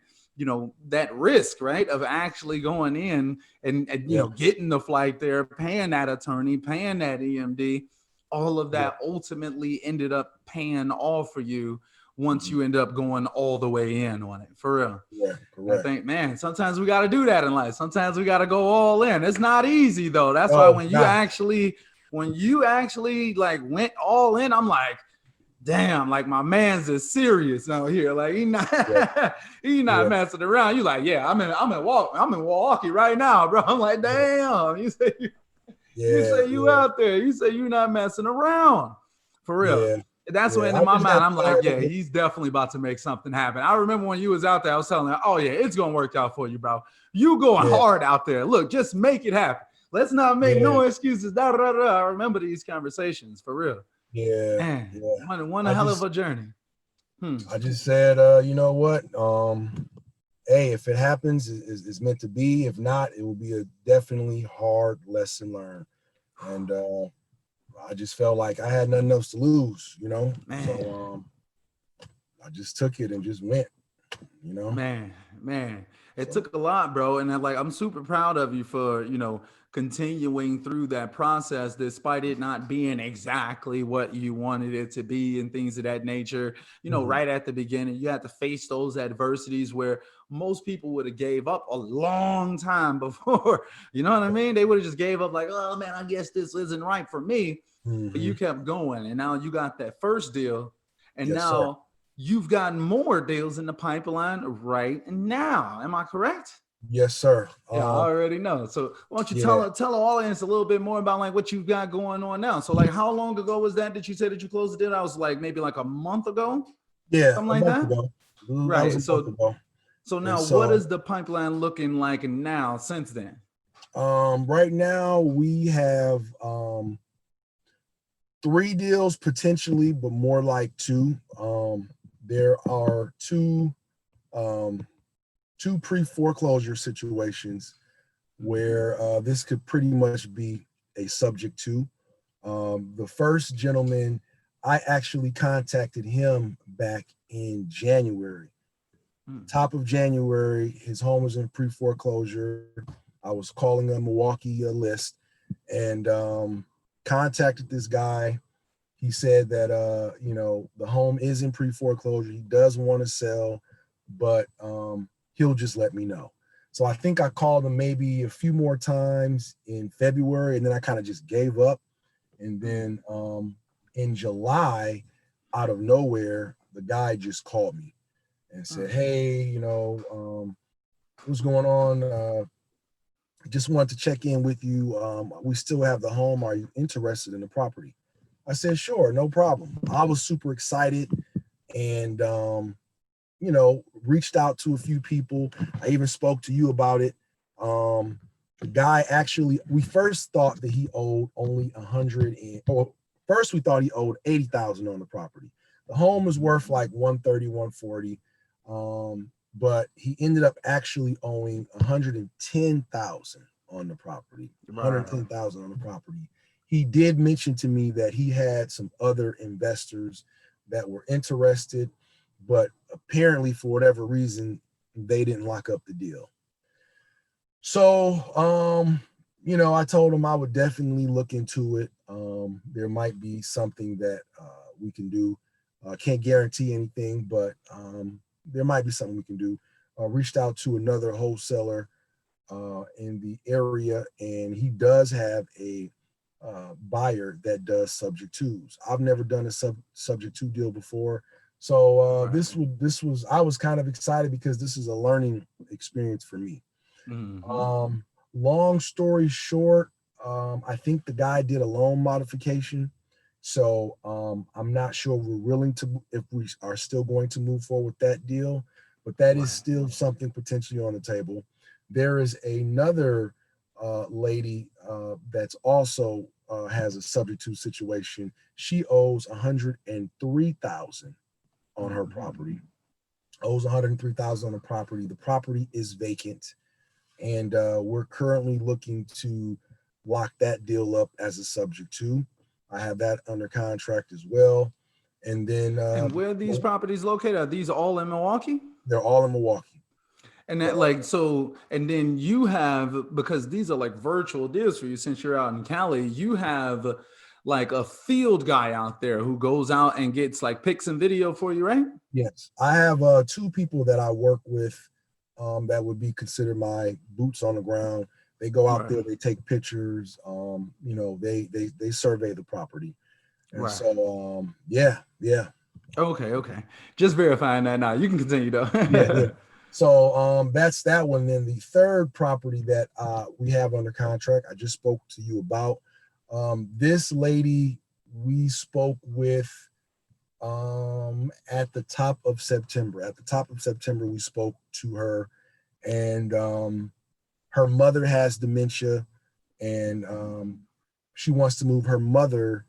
that risk, right, of actually going in and getting the flight there, paying that attorney, paying that EMD, all of that ultimately ended up paying off for you once you end up going all the way in on it, for real. I think, man, sometimes we got to do that in life. Sometimes we got to go all in. It's not easy though. That's why when you actually like went all in, I'm like, damn, like my man's is serious out here. Like he not messing around. You like, yeah, I'm in Milwaukee right now, bro. I'm like, damn. You say you out there. You say you're not messing around, for real. That's when in my mind I'm like, yeah, he's definitely about to make something happen. I remember when you was out there, I was telling him, oh yeah, it's gonna work out for you, bro. You going hard out there. Look, just make it happen. Let's not make no excuses. I remember these conversations, for real. One hell of a journey. I just said, you know what? Hey, if it happens, it's meant to be. If not, it will be a definitely hard lesson learned. And I just felt like I had nothing else to lose, Man. So I just took it and just went, Man, it took a lot, bro. And I'm super proud of you for, continuing through that process, despite it not being exactly what you wanted it to be and things of that nature. Right at the beginning, you had to face those adversities where most people would have gave up a long time before, you know what I mean? They would have just gave up like, oh man, I guess this isn't right for me. But you kept going, and now you got that first deal, and now you've gotten more deals in the pipeline right now. Am I correct? Yes, sir. Yeah, I already know. So why don't you tell the audience a little bit more about like what you've got going on now? So like, how long ago was that you said that you closed the deal? That was like maybe like a month ago. Yeah, something like that. Ago. Right. So now, what is the pipeline looking like now since then? Right now we have 3 deals potentially, but more like 2. There are 2 two pre-foreclosure situations where this could pretty much be a subject to. The first gentleman, I actually contacted him back in January. Top of January, his home was in pre-foreclosure. I was calling a Milwaukee list and contacted this guy. He said that, the home is in pre-foreclosure. He does want to sell, but he'll just let me know. So I think I called him maybe a few more times in February, and then I kind of just gave up. And then in July, out of nowhere, the guy just called me and said, hey, what's going on? Just wanted to check in with you. We still have the home. Are you interested in the property? I said, sure, no problem. I was super excited and, reached out to a few people. I even spoke to you about it. The guy actually, we first thought that he owed only first we thought he owed $80,000 on the property. The home was worth like $130,000, $140,000. But he ended up actually owing $110,000 on the property. $110,000 on the property. He did mention to me that he had some other investors that were interested, but apparently for whatever reason, they didn't lock up the deal. So, I told him I would definitely look into it. There might be something that we can do. I can't guarantee anything, but there might be something we can do. Reached out to another wholesaler in the area, and he does have a buyer that does subject twos. I've never done a subject to deal before. So I was kind of excited because this is a learning experience for me. Mm-hmm. Long story short, I think the guy did a loan modification. So I'm not sure if we are still going to move forward with that deal, but that is still something potentially on the table. There is another lady that's also has a subject to situation. She owes $103,000 on her property. Owes $103,000 on the property. The property is vacant, and we're currently looking to lock that deal up as a subject to. I have that under contract as well. And then and where are these properties located? Are these all in Milwaukee? They're all in Milwaukee. And that and then you have, because these are like virtual deals for you since you're out in Cali, you have like a field guy out there who goes out and gets like pics and video for you, right? Yes. I have two people that I work with that would be considered my boots on the ground. They go out there, they take pictures, they survey the property. And so, yeah. Okay. Just verifying that now. You can continue though. yeah. So that's that one. Then the third property that we have under contract, I just spoke to you about. This lady we spoke with at the top of September. At the top of September, we spoke to her, and her mother has dementia, and she wants to move her mother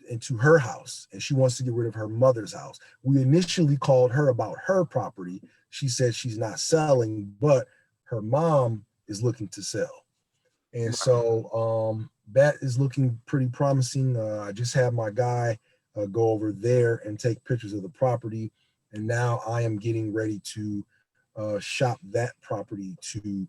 into her house, and she wants to get rid of her mother's house. We initially called her about her property. She said she's not selling, but her mom is looking to sell. And so that is looking pretty promising. I just had my guy go over there and take pictures of the property. And now I am getting ready to shop that property to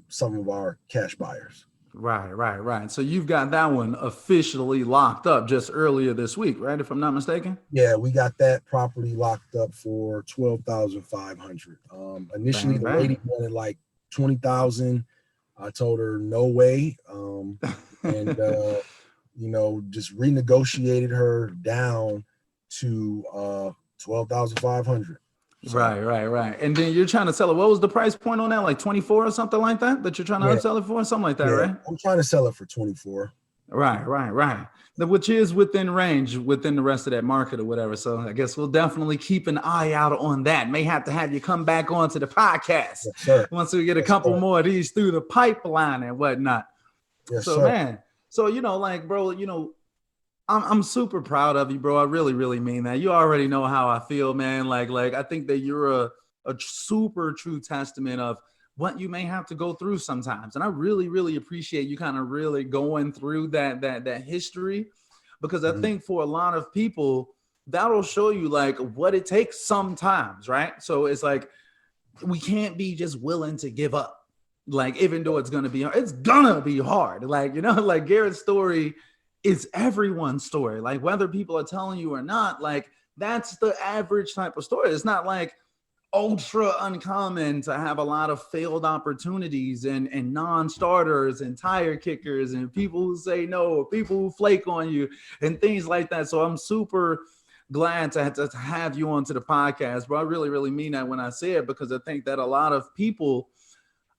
some of our cash buyers. Right. So you've got that one officially locked up just earlier this week, right? If I'm not mistaken. Yeah, we got that property locked up for $12,500. Initially, the lady wanted like $20,000. I told her no way, and just renegotiated her down to $12,500. So, right. And then you're trying to sell it. What was the price point on that? Like 24 or something like that you're trying to upsell it for? Something like that, right? I'm trying to sell it for 24. Right. Which is within range within the rest of that market or whatever. So I guess we'll definitely keep an eye out on that. May have to have you come back onto the podcast once we get a couple more of these through the pipeline and whatnot. Yes, so sir. Man, so bro, I'm super proud of you, bro. I really, really mean that. You already know how I feel, man. Like I think that you're a super true testament of what you may have to go through sometimes. And I really, really appreciate you kind of really going through that history, because I think for a lot of people, that'll show you like what it takes sometimes, right? So it's like we can't be just willing to give up. Like, even though it's gonna be hard. Like, like Garett's story is everyone's story. Like, whether people are telling you or not, like that's the average type of story. It's not like ultra uncommon to have a lot of failed opportunities and non-starters and tire kickers and people who say no, people who flake on you and things like that. So I'm super glad to have you onto the podcast, bro. I really, really mean that when I say it, because I think that a lot of people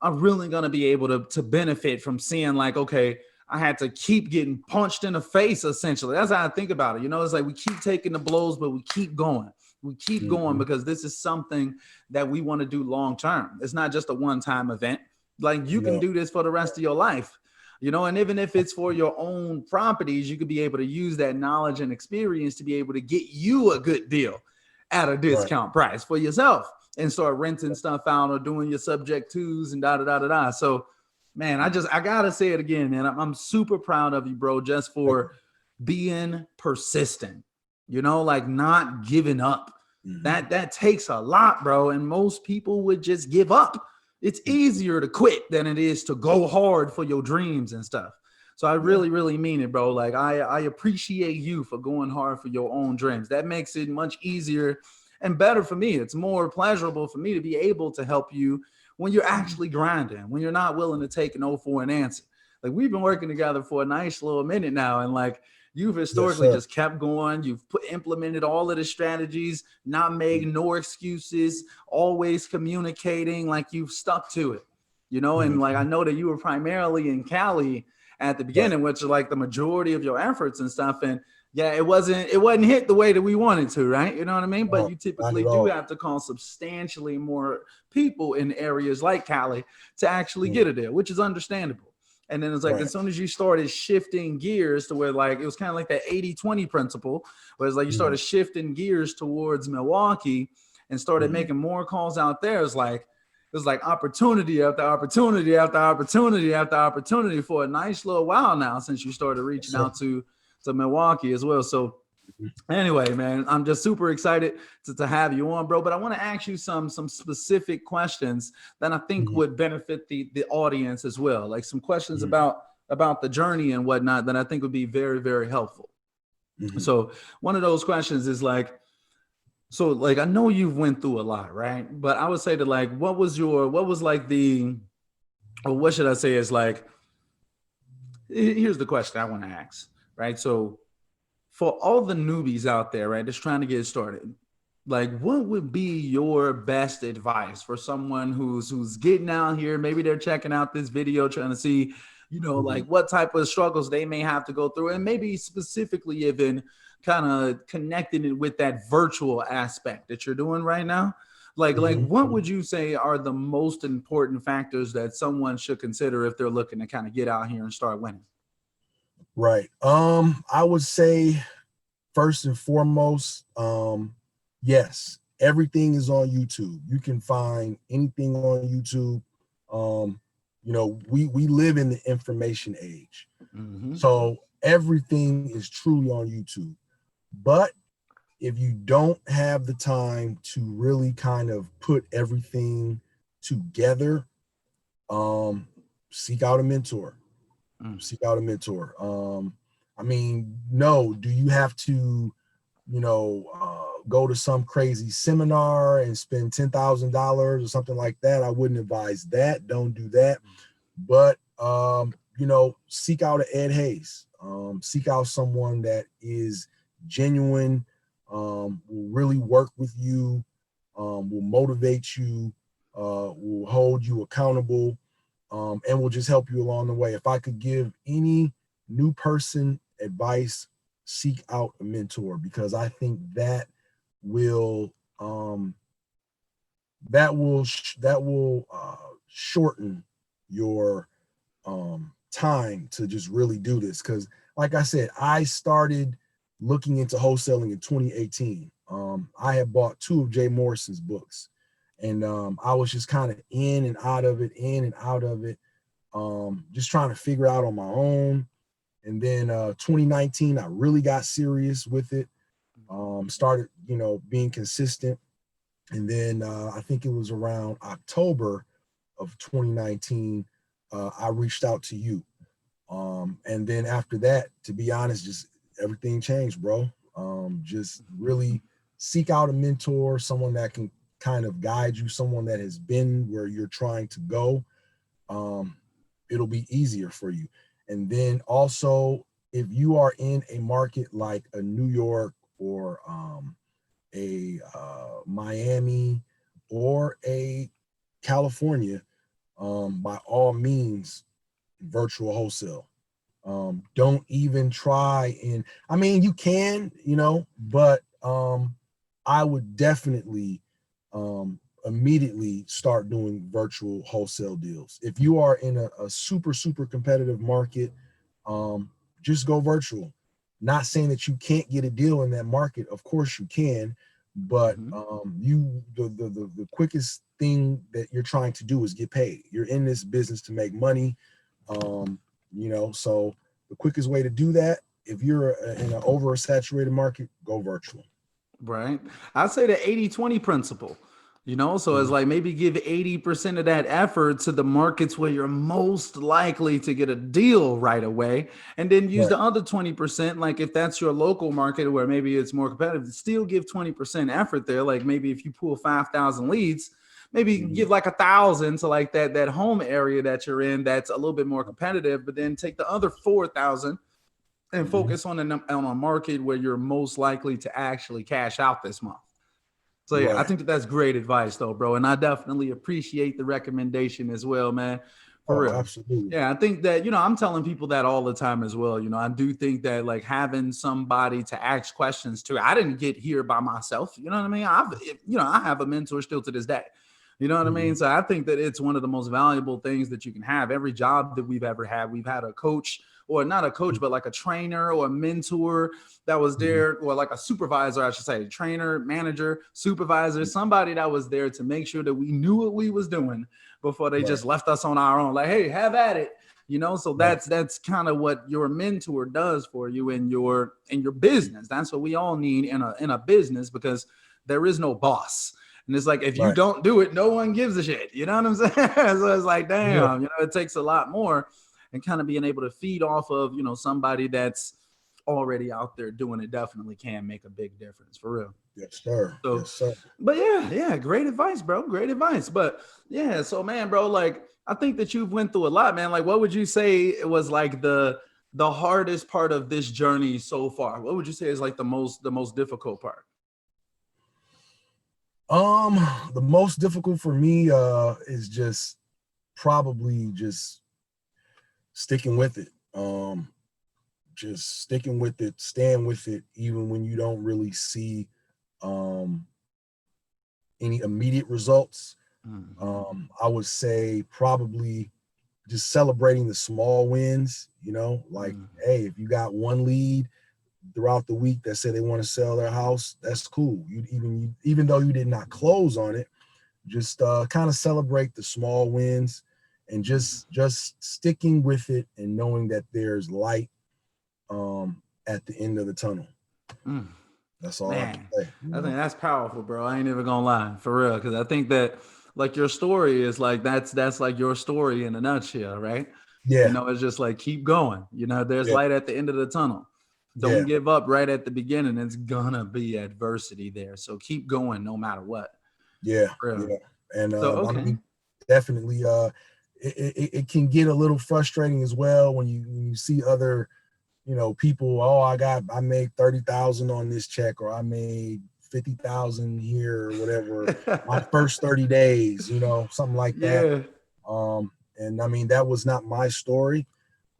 are really going to be able to benefit from seeing like, okay, I had to keep getting punched in the face, essentially. That's how I think about it. It's like we keep taking the blows, but we keep going. We keep going because this is something that we want to do long term. It's not just a one-time event. Like, you can do this for the rest of your life, and even if it's for your own properties, you could be able to use that knowledge and experience to be able to get you a good deal at a discount price for yourself and start renting stuff out or doing your subject twos and da da da da da. So, man, I gotta say it again, man. I'm super proud of you, bro, just for being persistent. Like not giving up. That takes a lot, bro. And most people would just give up. It's easier to quit than it is to go hard for your dreams and stuff. So I really, really mean it, bro. Like I appreciate you for going hard for your own dreams. That makes it much easier and better for me. It's more pleasurable for me to be able to help you when you're actually grinding, when you're not willing to take no for an answer. Like, we've been working together for a nice little minute now, and like, you've historically just kept going. You've implemented all of the strategies, not made no excuses, always communicating, like you've stuck to it, and like, I know that you were primarily in Cali at the beginning, which is like the majority of your efforts and stuff. And yeah, it wasn't hit the way that we wanted to, right? You know what I mean? But you typically do have to call substantially more people in areas like Cali to actually get it there, which is understandable. And then it's like, as soon as you started shifting gears to where like, it was kind of like that 80-20 principle, where it's like you started shifting gears towards Milwaukee and started making more calls out there. It's like opportunity after opportunity after opportunity after opportunity for a nice little while now, since you started reaching out to Milwaukee as well. So anyway, man, I'm just super excited to have you on, bro. But I want to ask you some specific questions that I think would benefit the audience as well. Like some questions about the journey and whatnot that I think would be very, very helpful. So one of those questions is like, so like, I know you've went through a lot, right? But I would say that like, what was like the, or what should I say is like, here's the question I want to ask, right? So for all the newbies out there, right, just trying to get started, like, what would be your best advice for someone who's getting out here? Maybe they're checking out this video, trying to see, like what type of struggles they may have to go through, and maybe specifically even kind of connecting it with that virtual aspect that you're doing right now. Like what would you say are the most important factors that someone should consider if they're looking to kind of get out here and start winning? Right. I would say first and foremost, yes, everything is on YouTube. You can find anything on YouTube. We live in the information age. So everything is truly on YouTube. But if you don't have the time to really kind of put everything together, seek out a mentor. Seek out a mentor. Do you have to, go to some crazy seminar and spend $10,000 or something like that? I wouldn't advise that. Don't do that. But, seek out an Ed Hayes. Seek out someone that is genuine, will really work with you, will motivate you, will hold you accountable, and will just help you along the way. If I could give any new person advice, seek out a mentor, because I think that will shorten your time to just really do this. Because like I said, I started looking into wholesaling in 2018. I had bought 2 of Jay Morrison's books, and I was just kind of in and out of it, just trying to figure out on my own. And then 2019, I really got serious with it, started, being consistent. And then I think it was around October of 2019, I reached out to you. And then after that, to be honest, just everything changed, bro. Just really seek out a mentor, someone that can kind of guide you, someone that has been where you're trying to go. It'll be easier for you. And then also, if you are in a market like a New York or a Miami or a California, by all means, virtual wholesale. Don't even try and, I mean, you can, but I would definitely immediately start doing virtual wholesale deals. If you are in a super, super competitive market, just go virtual. Not saying that you can't get a deal in that market. Of course you can, but the quickest thing that you're trying to do is get paid. You're in this business to make money. So the quickest way to do that, if you're in an oversaturated market, go virtual. Right. I'd say the 80-20 principle, so it's like maybe give 80% of that effort to the markets where you're most likely to get a deal right away. And then use the other 20%, like if that's your local market where maybe it's more competitive, still give 20% effort there. Like maybe if you pull 5,000 leads, maybe give like 1,000 to like that home area that you're in that's a little bit more competitive, but then take the other 4,000 and focus on a market where you're most likely to actually cash out this month. So yeah, I think that's great advice though, bro. And I definitely appreciate the recommendation as well, man. For real. Absolutely. Yeah, I think that, I'm telling people that all the time as well. I do think that like having somebody to ask questions to, I didn't get here by myself. You know what I mean? I have a mentor still to this day. You know what I mean? So I think that it's one of the most valuable things that you can have. Every job that we've ever had, we've had a coach, or not a coach, but like a trainer or a mentor that was there, or like a supervisor, I should say, trainer, manager, supervisor, somebody that was there to make sure that we knew what we was doing before they just left us on our own. Like, hey, have at it. So that's kind of what your mentor does for you in your business. That's what we all need in a business, because there is no boss. And it's like, if you don't do it, no one gives a shit. You know what I'm saying? So it's like, damn, it takes a lot more. And kind of being able to feed off of, somebody that's already out there doing it definitely can make a big difference, for real. Yes, sir. So, yes, sir. But yeah, great advice, bro. Great advice. But yeah, so man, bro, like I think that you've went through a lot, man. Like, what would you say it was like the hardest part of this journey so far? What would you say is like the most difficult part? The most difficult for me is just probably just sticking with it. Just sticking with it, staying with it, even when you don't really see any immediate results. I would say probably just celebrating the small wins, hey, if you got one lead throughout the week that said they want to sell their house, that's cool. Even though you did not close on it, just kind of celebrate the small wins and just sticking with it and knowing that there's light at the end of the tunnel. That's all I can say. I think that's powerful, bro. I ain't even gonna lie, for real, because I think that like your story is like that's like your story in a nutshell, right? Yeah. It's just like keep going. There's light at the end of the tunnel. Don't give up right at the beginning. It's gonna be adversity there, so keep going no matter what. Yeah. And I mean, definitely it can get a little frustrating as well when you see other people, I made 30,000 on this check, or I made 50,000 here, or whatever, my first 30 days, something like that. And I mean, that was not my story,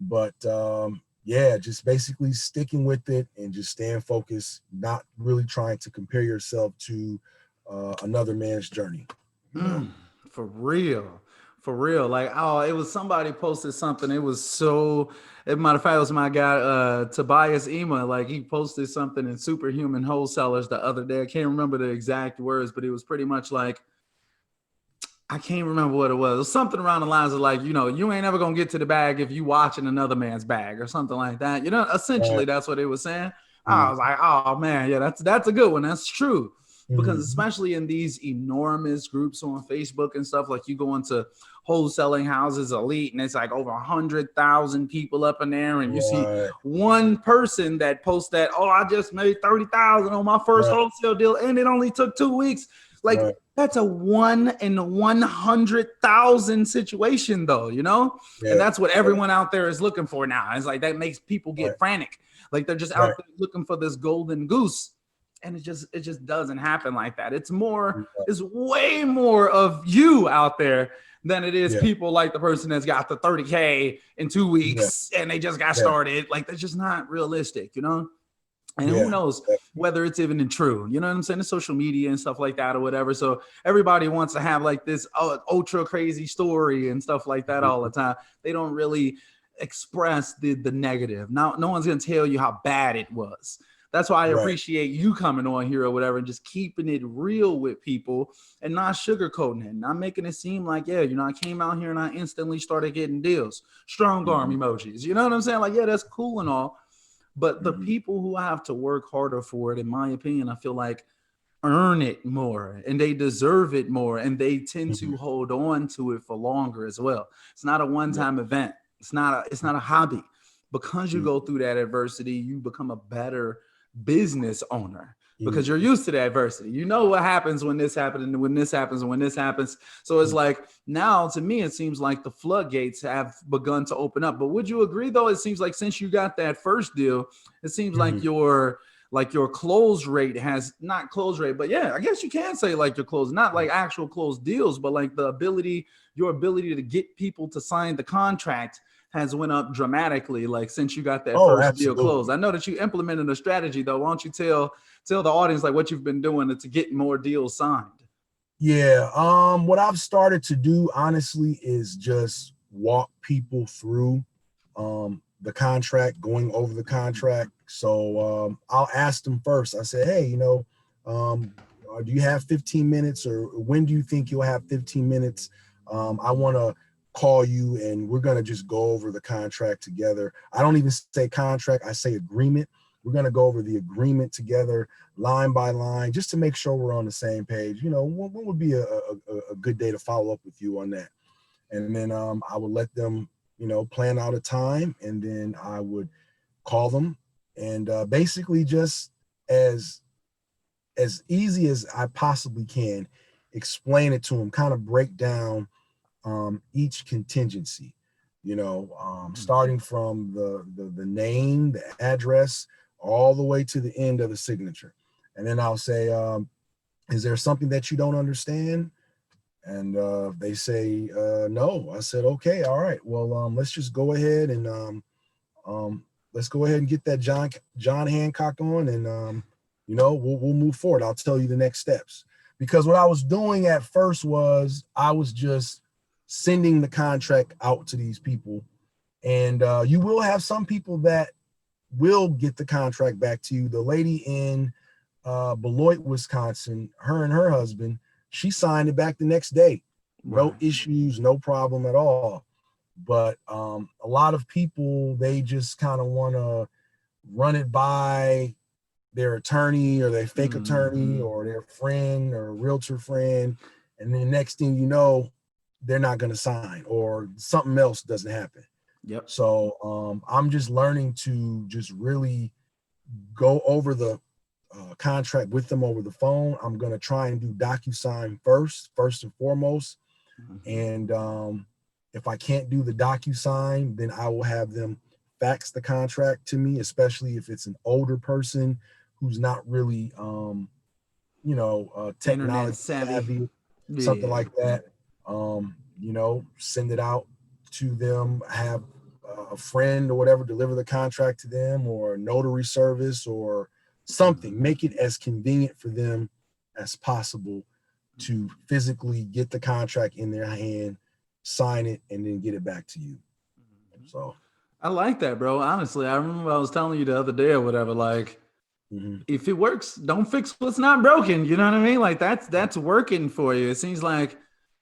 but just basically sticking with it and just staying focused, not really trying to compare yourself to another man's journey. For real. For real. Like, oh, it was somebody posted something. It was so, as a matter of fact, it was my guy, Tobias Ema. Like, he posted something in Superhuman Wholesalers the other day. I can't remember the exact words, but it was pretty much like, I can't remember what it was. It was something around the lines of like, you know, you ain't ever gonna get to the bag if you watching another man's bag or something like that. You know, essentially Right. that's what it was saying. I Mm-hmm. was like, oh man, yeah, that's a good one. That's true. Because Mm-hmm. especially in these enormous groups on Facebook and stuff, like you go into wholesaling houses, elite, and it's like over 100,000 people up in there, and you see Right. one person that posts that, oh, I just made 30,000 on my first Right. wholesale deal, and it only took 2 weeks. Like, Right. that's a 1 in 100,000 situation, though, you know? And Yeah. that's what Yeah. everyone out there is looking for now. It's like that makes people Right. get frantic. Like they're just Right. out there looking for this golden goose. And it just doesn't happen like that. It's way more of you out there than it is Yeah. people like the person that's got the 30K in 2 Yeah. weeks and they just got Yeah. started. Like that's just not realistic, you know? And who Yeah. knows whether it's even true, you know what I'm saying? The social media and stuff like that or whatever. So everybody wants to have like this ultra crazy story and stuff like that all the time. They don't really express the negative. Now, no one's going to tell you how bad it was. That's why I Right. appreciate you coming on here or whatever and just keeping it real with people and not sugarcoating it, not making it seem like, yeah, you know, I came out here and I instantly started getting deals, strong arm emojis. You know what I'm saying? Like, yeah, that's cool and all. But the people who have to work harder for it, in my opinion, I feel like earn it more and they deserve it more and they tend to hold on to it for longer as well. It's not a one-time event. It's not a hobby. Because you go through that adversity, you become a better business owner because you're used to the adversity. You know what happens when this happens and when this happens and when this happens. So it's like now to me, it seems like the floodgates have begun to open up. But would you agree though? It seems like since you got that first deal, it seems like your close rate has not close rate, but yeah, I guess you can say like your close, not like actual closed deals, but like your ability to get people to sign the contract has went up dramatically, like since you got that first deal closed. I know that you implemented a strategy though. Why don't you tell the audience like what you've been doing to get more deals signed? Yeah. What I've started to do honestly is just walk people through the contract, going over the contract. So I'll ask them first. I say, hey, you know, do you have 15 minutes or when do you think you'll have 15 minutes? I want to call you and we're going to just go over the contract together. I don't even say contract, I say agreement. We're going to go over the agreement together line by line just to make sure we're on the same page. You know, what would be a good day to follow up with you on that? And then I would let them, you know, plan out a time, and then I would call them and basically just as easy as I possibly can, explain it to them, kind of break down each contingency, you know, starting from the name, the address, all the way to the end of the signature. And then I'll say, is there something that you don't understand? And they say, no. I said, okay, all right. Well, let's just go ahead and let's go ahead and get that John Hancock on, and you know, we'll move forward. I'll tell you the next steps. Because what I was doing at first was I was just sending the contract out to these people, and you will have some people that will get the contract back to you. The lady in Beloit, Wisconsin, her and her husband, she signed it back the next day. No issues, no problem at all. But a lot of people, they just kind of want to run it by their attorney or their fake attorney or their friend or realtor friend. And then next thing you know, they're not going to sign or something else doesn't happen. Yep. So I'm just learning to just really go over the contract with them over the phone. I'm going to try and do DocuSign first and foremost. And if I can't do the DocuSign, then I will have them fax the contract to me, especially if it's an older person who's not really, you know, technology savvy, something like that. You know, send it out to them, have a friend or whatever deliver the contract to them, or a notary service or something. Make it as convenient for them as possible to physically get the contract in their hand sign it, and then get it back to you. So I like that, bro. Honestly, I remember I was telling you the other day or whatever, like, if it works, don't fix what's not broken. You know what I mean? Like that's working for you. It seems like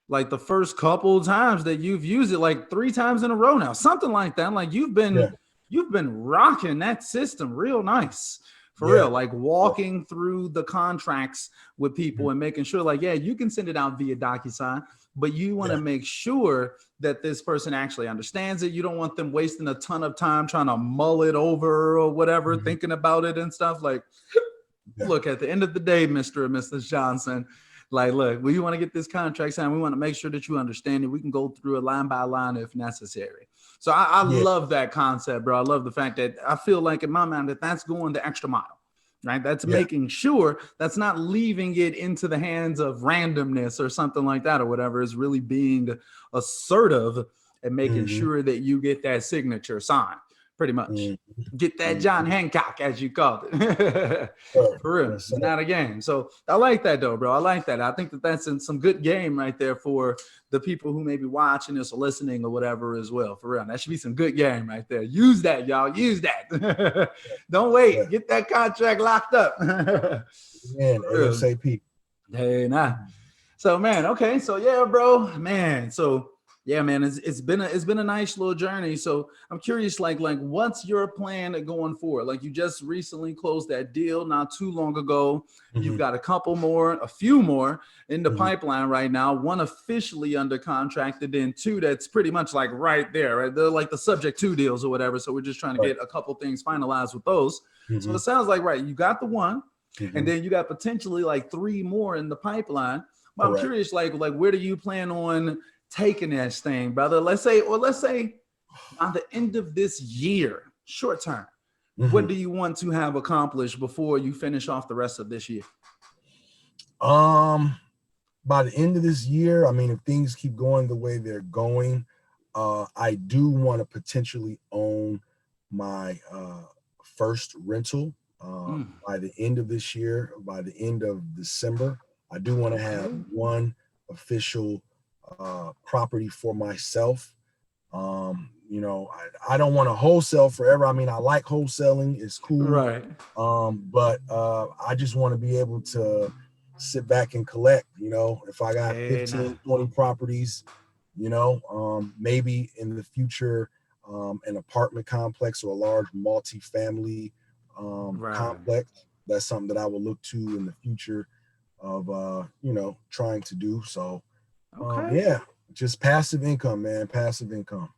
the first couple times that you've used it, like 3 times in a row now, something like that. Like you've been rocking that system real nice. For real, like walking through the contracts with people and making sure, like, yeah, you can send it out via DocuSign, but you want to make sure that this person actually understands it. You don't want them wasting a ton of time trying to mull it over or whatever, thinking about it and stuff. Like, look, at the end of the day, Mr. and Mrs. Johnson, like, look, we want to get this contract signed. We want to make sure that you understand it. We can go through it line by line if necessary. So I love that concept, bro. I love the fact that I feel like in my mind that that's going the extra mile, right? That's making sure that's not leaving it into the hands of randomness or something like that or whatever. Is really being assertive and making sure that you get that signature signed. Pretty much. Get that John Hancock, as you called it. For real. It's not a game. So I like that, though, bro. I like that. I think that that's some good game right there for the people who may be watching this or listening or whatever as well. For real. That should be some good game right there. Use that, y'all. Use that. Don't wait. Get that contract locked up. Man, ASAP. Hey, nah. So, man, okay. So, yeah, bro. Man, so... yeah, man, it's been a nice little journey. So I'm curious, like what's your plan going forward? Like you just recently closed that deal not too long ago. You've got a few more in the pipeline right now. One officially under contract, and then 2 that's pretty much like right there, right? They're like the subject to deals or whatever. So we're just trying to get a couple things finalized with those. So it sounds like you got the one, and then you got potentially like 3 more in the pipeline. But I'm curious, like where do you plan on taking this thing, brother? Let's say by the end of this year, short term, what do you want to have accomplished before you finish off the rest of this year? By the end of this year, I mean, if things keep going the way they're going, I do want to potentially own my first rental by the end of this year. By the end of December, I do want to have one official property for myself. I don't want to wholesale forever. I mean, I like wholesaling, it's cool, right? But I just want to be able to sit back and collect. If I got 15, 20 properties, maybe in the future, an apartment complex or a large multi-family complex. That's something that I will look to in the future of trying to do. So just passive income, man. Passive income.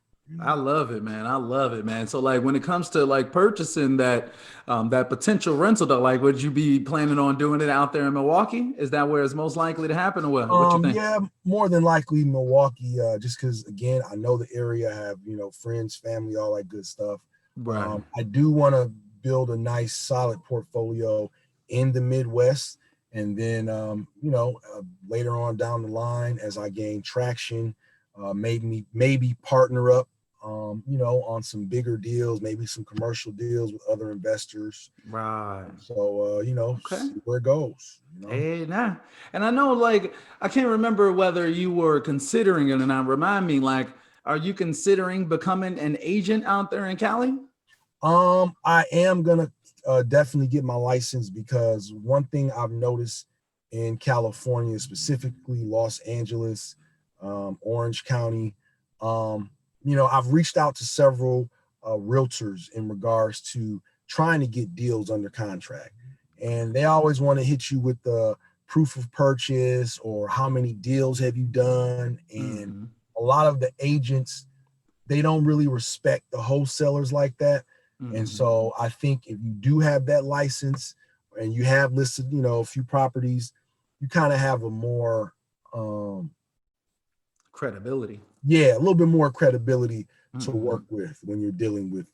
I love it, man. I love it, man. So like when it comes to like purchasing that potential rental, though, like would you be planning on doing it out there in Milwaukee? Is that where it's most likely to happen, or what? What you think? Yeah, more than likely Milwaukee, just because again, I know the area, I have friends, family, all that good stuff. Right. I do want to build a nice solid portfolio in the Midwest. And then, later on down the line, as I gain traction, maybe partner up, on some bigger deals, maybe some commercial deals with other investors. Right. So, see where it goes. Hey, nah. And I know, like, I can't remember whether you were considering it or not. Remind me, like, are you considering becoming an agent out there in Cali? I am gonna definitely get my license, because one thing I've noticed in California, specifically Los Angeles, Orange County, I've reached out to several realtors in regards to trying to get deals under contract, and they always want to hit you with the proof of purchase or how many deals have you done. And a lot of the agents, they don't really respect the wholesalers like that. And so I think if you do have that license and you have listed, a few properties, you kind of have a more credibility. Yeah, a little bit more credibility to work with when you're dealing with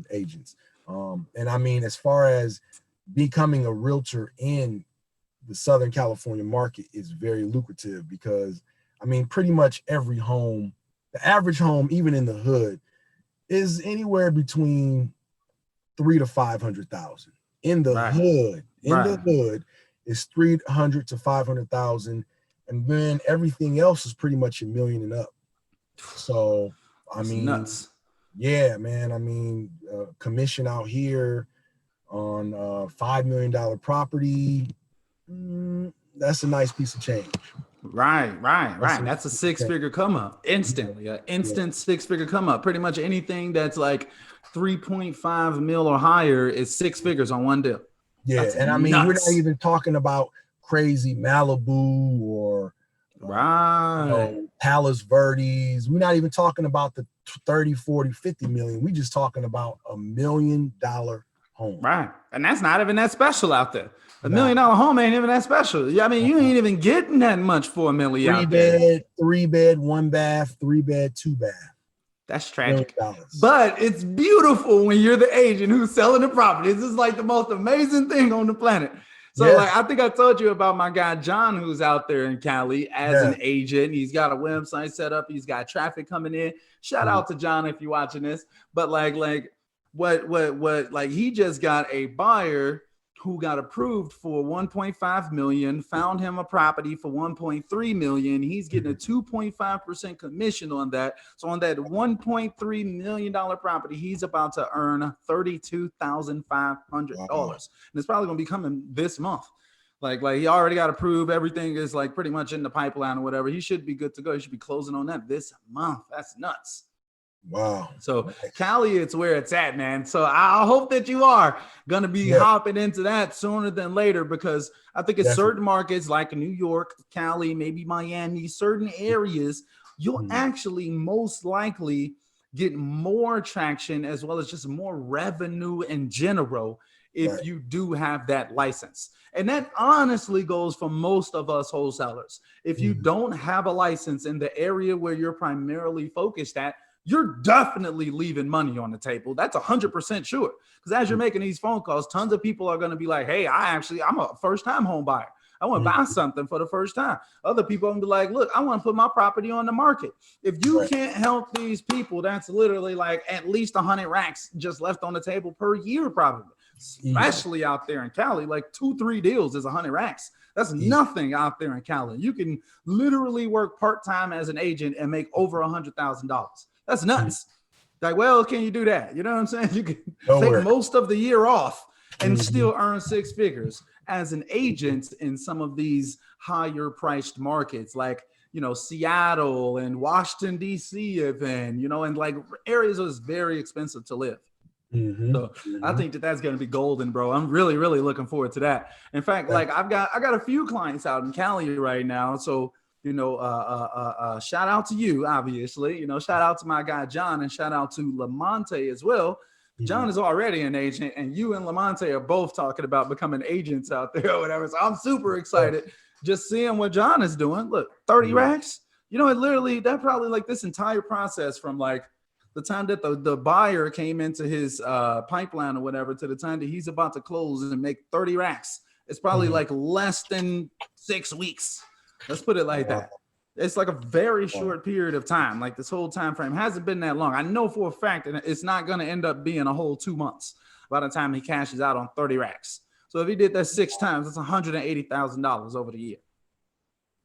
agents. And I mean, as far as becoming a realtor in the Southern California market is very lucrative, because I mean, pretty much every home, the average home, even in the hood, is anywhere between 300,000 to 500,000 in the hood. The hood is 300 to 500,000, and then everything else is pretty much $1 million and up. So, I That's mean, nuts. yeah, man. I mean, commission out here on $5 million property. That's a nice piece of change. Right. That's a nice That's a piece of change. six-figure come up instantly. An Yeah, instant six-figure come up. Pretty much anything that's like 3.5 mil or higher is six figures on one deal. yeah. That's And I mean, we're not nuts. even talking about crazy Malibu or Right. Palos Verdes. We're not even talking about the 30, 40, 50 million. We're just talking about $1 million home. Right. And that's not even that special out there. $1 Nah. million home ain't even that special. I mean, you ain't even getting that much for $1 million out there. Three bed, one bath, 3 bed, 2 bath. That's $1 million. tragic. But it's beautiful when you're the agent who's selling the property. This is like the most amazing thing on the planet. So, Yes. like, I think I told you about my guy John, who's out there in Cali as an agent. He's got a website set up. He's got traffic coming in. Shout out to John if you're watching this. But what he just got a buyer who got approved for 1.5 million, found him a property for 1.3 million. He's getting a 2.5% commission on that. So on that $1.3 million property, he's about to earn $32,500. Wow. And it's probably going to be coming this month. Like he already got approved. Everything is like pretty much in the pipeline or whatever. He should be good to go. He should be closing on that this month. That's nuts. Wow. So Cali, it's where it's at, man. So I hope that you are going to be hopping into that sooner than later, because I think in certain markets like New York, Cali, maybe Miami, certain areas, you'll actually most likely get more traction as well as just more revenue in general if you do have that license. And that honestly goes for most of us wholesalers. If you don't have a license in the area where you're primarily focused at, you're definitely leaving money on the table. That's 100% sure. Because as you're making these phone calls, tons of people are going to be like, hey, I'm a first-time home buyer. I want to buy something for the first time. Other people are going to be like, look, I want to put my property on the market. If you can't help these people, that's literally like at least 100 racks just left on the table per year, probably. Especially out there in Cali, like 2-3 deals is 100 racks. That's nothing out there in Cali. You can literally work part-time as an agent and make over $100,000. That's nuts. Like, well, can you do that? You know what I'm saying? You can take most of the year off and still earn six figures as an agent in some of these higher priced markets, like, Seattle and Washington, D.C. even, and like areas that's very expensive to live. So I think that's going to be golden, bro. I'm really, really looking forward to that. In fact, like I got a few clients out in Cali right now. So, shout out to you, obviously, shout out to my guy, John, and shout out to Lamonte as well. John is already an agent, and you and Lamonte are both talking about becoming agents out there or whatever. So I'm super excited just seeing what John is doing. Look, 30 racks, it literally, that probably like this entire process from like the time that the buyer came into his pipeline or whatever to the time that he's about to close and make 30 racks. It's probably like less than 6 weeks. Let's put it like that. It's like a very short period of time. Like this whole time frame hasn't been that long. I know for a fact that it's not going to end up being a whole 2 months by the time he cashes out on 30 racks. So if he did that 6 times, that's $180,000 over the year.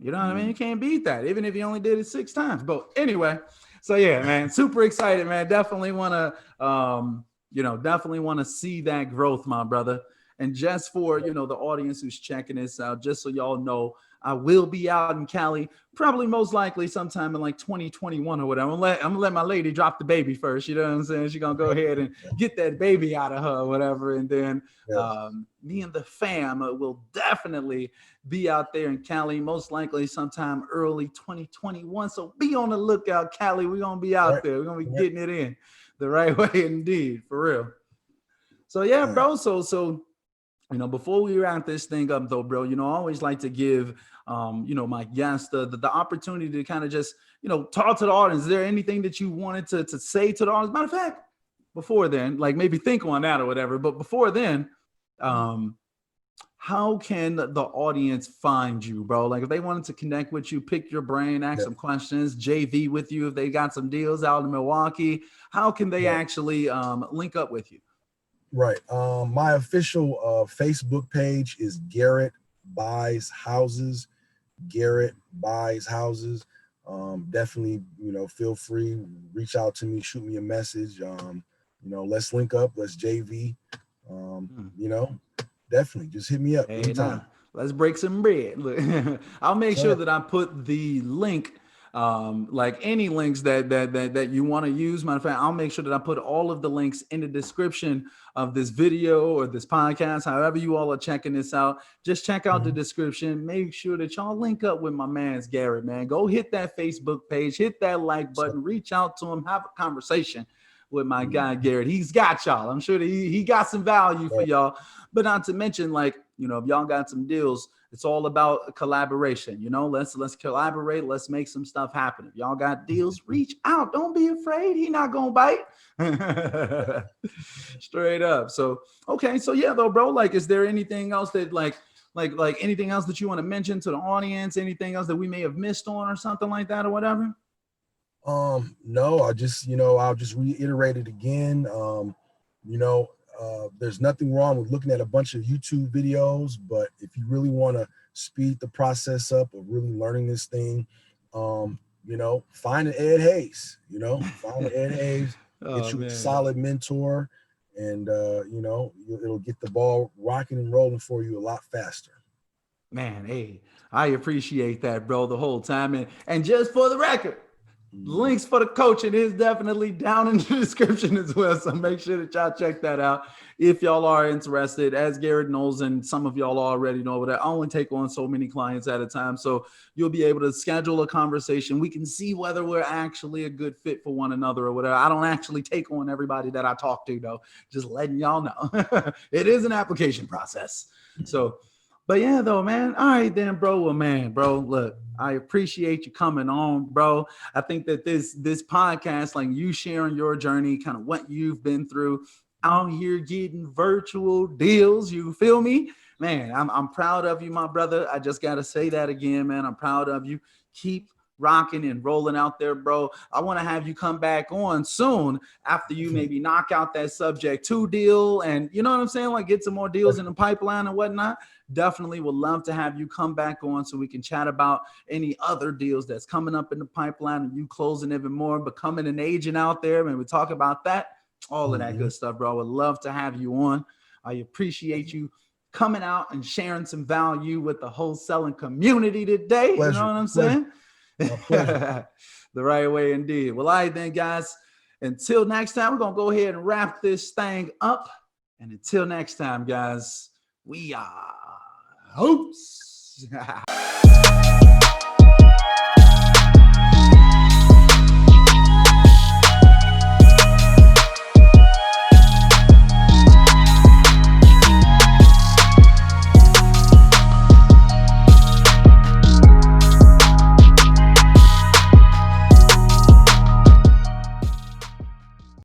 You know what I mean? You can't beat that, even if you only did it 6 times. But anyway, so yeah, man, super excited, man. Definitely want to see that growth, my brother. And just for, the audience who's checking this out, just so y'all know, I will be out in Cali, probably most likely sometime in like 2021 or whatever. I'm gonna let my lady drop the baby first. You know what I'm saying? She's gonna go ahead and get that baby out of her or whatever. And then me and the fam will definitely be out there in Cali, most likely sometime early 2021. So be on the lookout, Cali. We're gonna be out there. We're gonna be getting it in the right way indeed, for real. So yeah, bro. So before we wrap this thing up, though, bro, I always like to give, my guests the opportunity to kind of just, talk to the audience. Is there anything that you wanted to say to the audience? Matter of fact, before then, like maybe think on that or whatever. But before then, how can the audience find you, bro? Like if they wanted to connect with you, pick your brain, ask some questions, JV with you, if they got some deals out in Milwaukee, how can they actually link up with you? Right. My official Facebook page is Garett Buys Houses. Garett Buys Houses. definitely, feel free, reach out to me, shoot me a message. Let's link up, let's JV. Definitely just hit me up anytime. Let's break some bread. Look, I'll make sure Sure. that I put the link, like any links that you want to use. Matter of fact, I'll make sure that I put all of the links in the description of this video or this podcast. However you all are checking this out, just check out the description. Make sure that y'all link up with my man's Garett, man. Go hit that Facebook page, hit that like button, reach out to him, have a conversation with my guy Garett. He's got y'all. I'm sure that he got some value for y'all. But not to mention, like, if y'all got some deals, it's all about collaboration. Let's collaborate. Let's make some stuff happen. If y'all got deals, reach out. Don't be afraid. He not gonna bite. Straight up. So okay. So yeah, though, bro. Like, is there anything else that like anything else that you want to mention to the audience? Anything else that we may have missed on or something like that or whatever? No, I'll just reiterate it again. There's nothing wrong with looking at a bunch of YouTube videos, but if you really want to speed the process up of really learning this thing, find an Ed Hayes, get you a solid mentor, and, it'll get the ball rocking and rolling for you a lot faster. Man, hey, I appreciate that, bro, the whole time. And just for the record, links for the coaching is definitely down in the description as well. So make sure that y'all check that out if y'all are interested. As Garett knows, and some of y'all already know that I only take on so many clients at a time. So you'll be able to schedule a conversation. We can see whether we're actually a good fit for one another or whatever. I don't actually take on everybody that I talk to, though. Just letting y'all know. It is an application process. So, but yeah, though, man. All right, then, bro. Well, man, bro, look, I appreciate you coming on, bro. I think that this podcast, like you sharing your journey, kind of what you've been through out here getting virtual deals, you feel me? Man, I'm proud of you, my brother. I just got to say that again, man. I'm proud of you. Keep rocking and rolling out there, bro. I want to have you come back on soon after you maybe knock out that subject 2 deal and you know what I'm saying? Like get some more deals in the pipeline and whatnot. Definitely would love to have you come back on so we can chat about any other deals that's coming up in the pipeline and you closing even more, becoming an agent out there. And we talk about that, all of that good stuff, bro. I would love to have you on. I appreciate you coming out and sharing some value with the wholesaling community today. Pleasure. You know what I'm saying? The right way indeed. Well, all right then, guys. Until next time, we're going to go ahead and wrap this thing up. And until next time, guys, we are hoops.